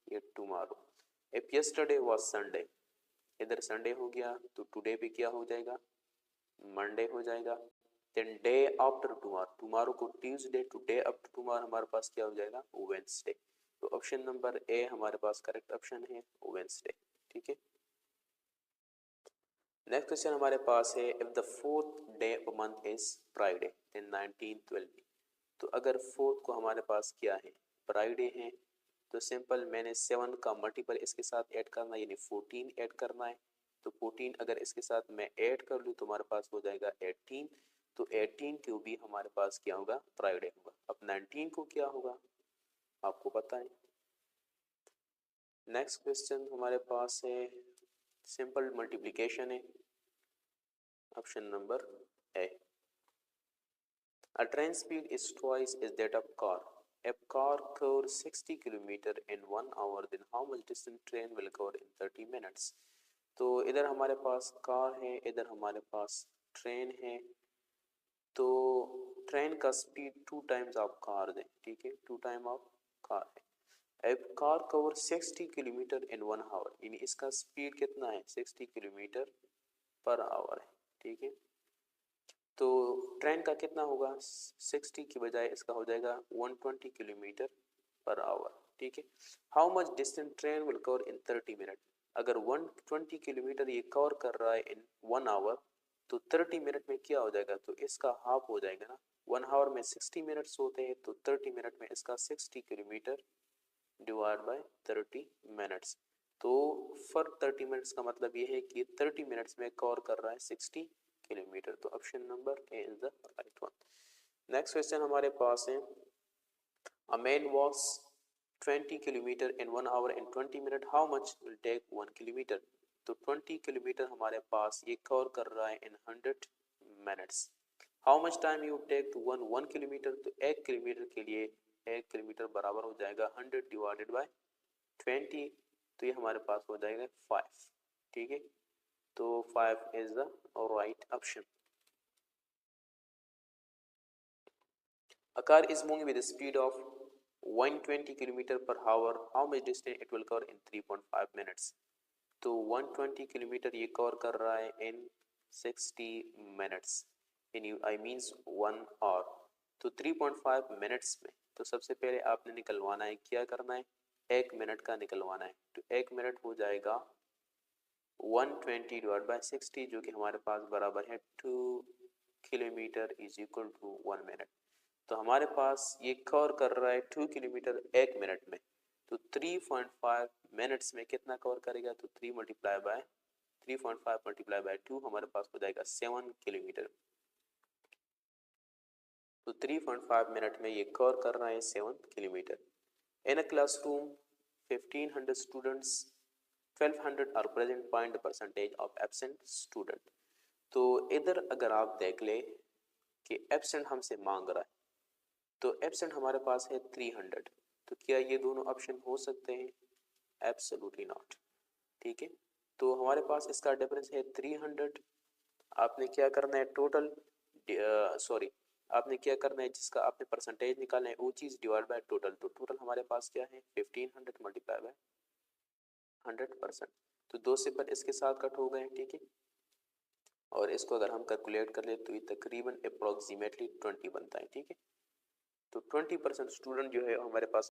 Speaker 1: ये tomorrow. If yesterday was Sunday, इधर संडे हो गया, तो टुडे पे क्या हो जाएगा, मंडे हो जाएगा। Then day after tomorrow, tomorrow को Tuesday, two day after tomorrow हमारे पास क्या हो जाएगा, वेडनेसडे। तो ऑप्शन नंबर ए हमारे पास करेक्ट ऑप्शन है, वेडनेसडे, ठीक है। नेक्स्ट क्वेश्चन हमारे पास है, if the fourth day of month is Friday then 19 12। तो अगर फोर्थ को हमारे पास क्या है, फ्राइडे है, तो सिंपल मैंने 7 का मल्टीपल इसके साथ ऐड करना है, यानी 14 ऐड करना है। तो 14 अगर इसके साथ मैं ऐड कर लूँ, तो हमारे पास हो जाएगा 18। तो 18 को भी हमारे पास क्या होगा, फ्राइडे होगा। अब 19 को क्या होगा आपको पता है। नेक्स्ट क्वेश्चन हमारे पास है, सिंपल मल्टीप्लिकेशन है, option number A. A train speed is twice is that of car. A car covers 60 km in 1 hour, then how much distance train will cover in 30 minutes? तो इधर हमारे पास car है, इधर हमारे पास ट्रेन है तो train का स्पीड 2 टाइम्स ऑफ कार है, ठीक है, 2 टाइम ऑफ कार है। अब car cover 60 kilometre in 1 hour, यानी इसका स्पीड कितना है 60 किलोमीटर पर आवर है, ठीक है। तो ट्रेन का कितना होगा 60 की बजाय इसका हो जाएगा 120 किलोमीटर पर आवर, ठीक है। How much distance train will cover in 30 minute, अगर 120 किलोमीटर ये कवर कर रहा है इन 1 आवर तो 30 मिनट में क्या हो जाएगा, तो इसका हाफ हो जाएगा ना, 1 आवर में 60 मिनट्स होते हैं तो 30 मिनट में इसका 60 किलोमीटर डिवाइड बाय 30 मिनट्स। तो फॉर 30 मिनट्स का मतलब ये है कि 30 मिनट्स में कवर कर रहा है 60 किलोमीटर, तो option number A is the right one. Next question हमारे पास है a man walks 20 kilometre in 1 hour in 20 minute, how much will take 1 kilometre, तो 20 किलोमीटर हमारे पास ये कवर कर रहा है in 100 minutes. How much time you take to 1 kilometre, तो 1 किलोमीटर के लिए 1 किलोमीटर बराबर हो जाएगा 100 डिवाइडेड बाय 20, तो ये हमारे पास हो जाएगा 5, ठीक है, तो 5 is the right option. A car is moving with a speed of 120 km per hour. How much distance it will cover in 3.5 minutes? तो 120 किलोमीटर ये कवर कर रहा है in 60 minutes, in I means 1 hour, तो 3.5 minutes में, तो सबसे पहले आपने निकलवाना है, क्या करना है, 1 मिनट का निकलवाना है, तो 1 मिनट हो जाएगा 120 डिवाइड बाय 60 जो कि हमारे पास बराबर है 2 kilometre is equal to 1 minute. तो हमारे पास ये कवर कर रहा है 2 किलोमीटर 1 मिनट में, तो 3.5 मिनट्स में कितना कवर करेगा, तो 3.5 मल्टीप्लाई बाय 2 हमारे पास हो जाएगा 7 किलोमीटर, तो 3.5 मिनट में ये कवर कर रहा है 7 kilometre. In a classroom 1500 students 1200 are present, find the percentage of absent student. तो इधर अगर आप देख ले कि एब्सेंट हमसे मांग रहा है, तो एब्सेंट हमारे पास है 300, तो क्या ये दोनों ऑप्शन हो सकते हैं, एब्सोल्युटली नॉट, ठीक है। तो हमारे पास इसका डिफरेंस है 300, आपने क्या करना है टोटल, सॉरी आपने क्या करना है, जिसका आपने परसेंटेज निकालना है वो चीज डिवाइड बाय टोटल, तो टोटल हमारे पास क्या है 1500 मल्टीप्लाई बाय 100%, तो 2 से पर इसके साथ कट हो गए, ठीक है, और इसको अगर हम कैलकुलेट कर ले तो ये तकरीबन अप्रोक्सीमेटली 20 बनता है, ठीक है। तो 20% स्टूडेंट जो है हमारे पास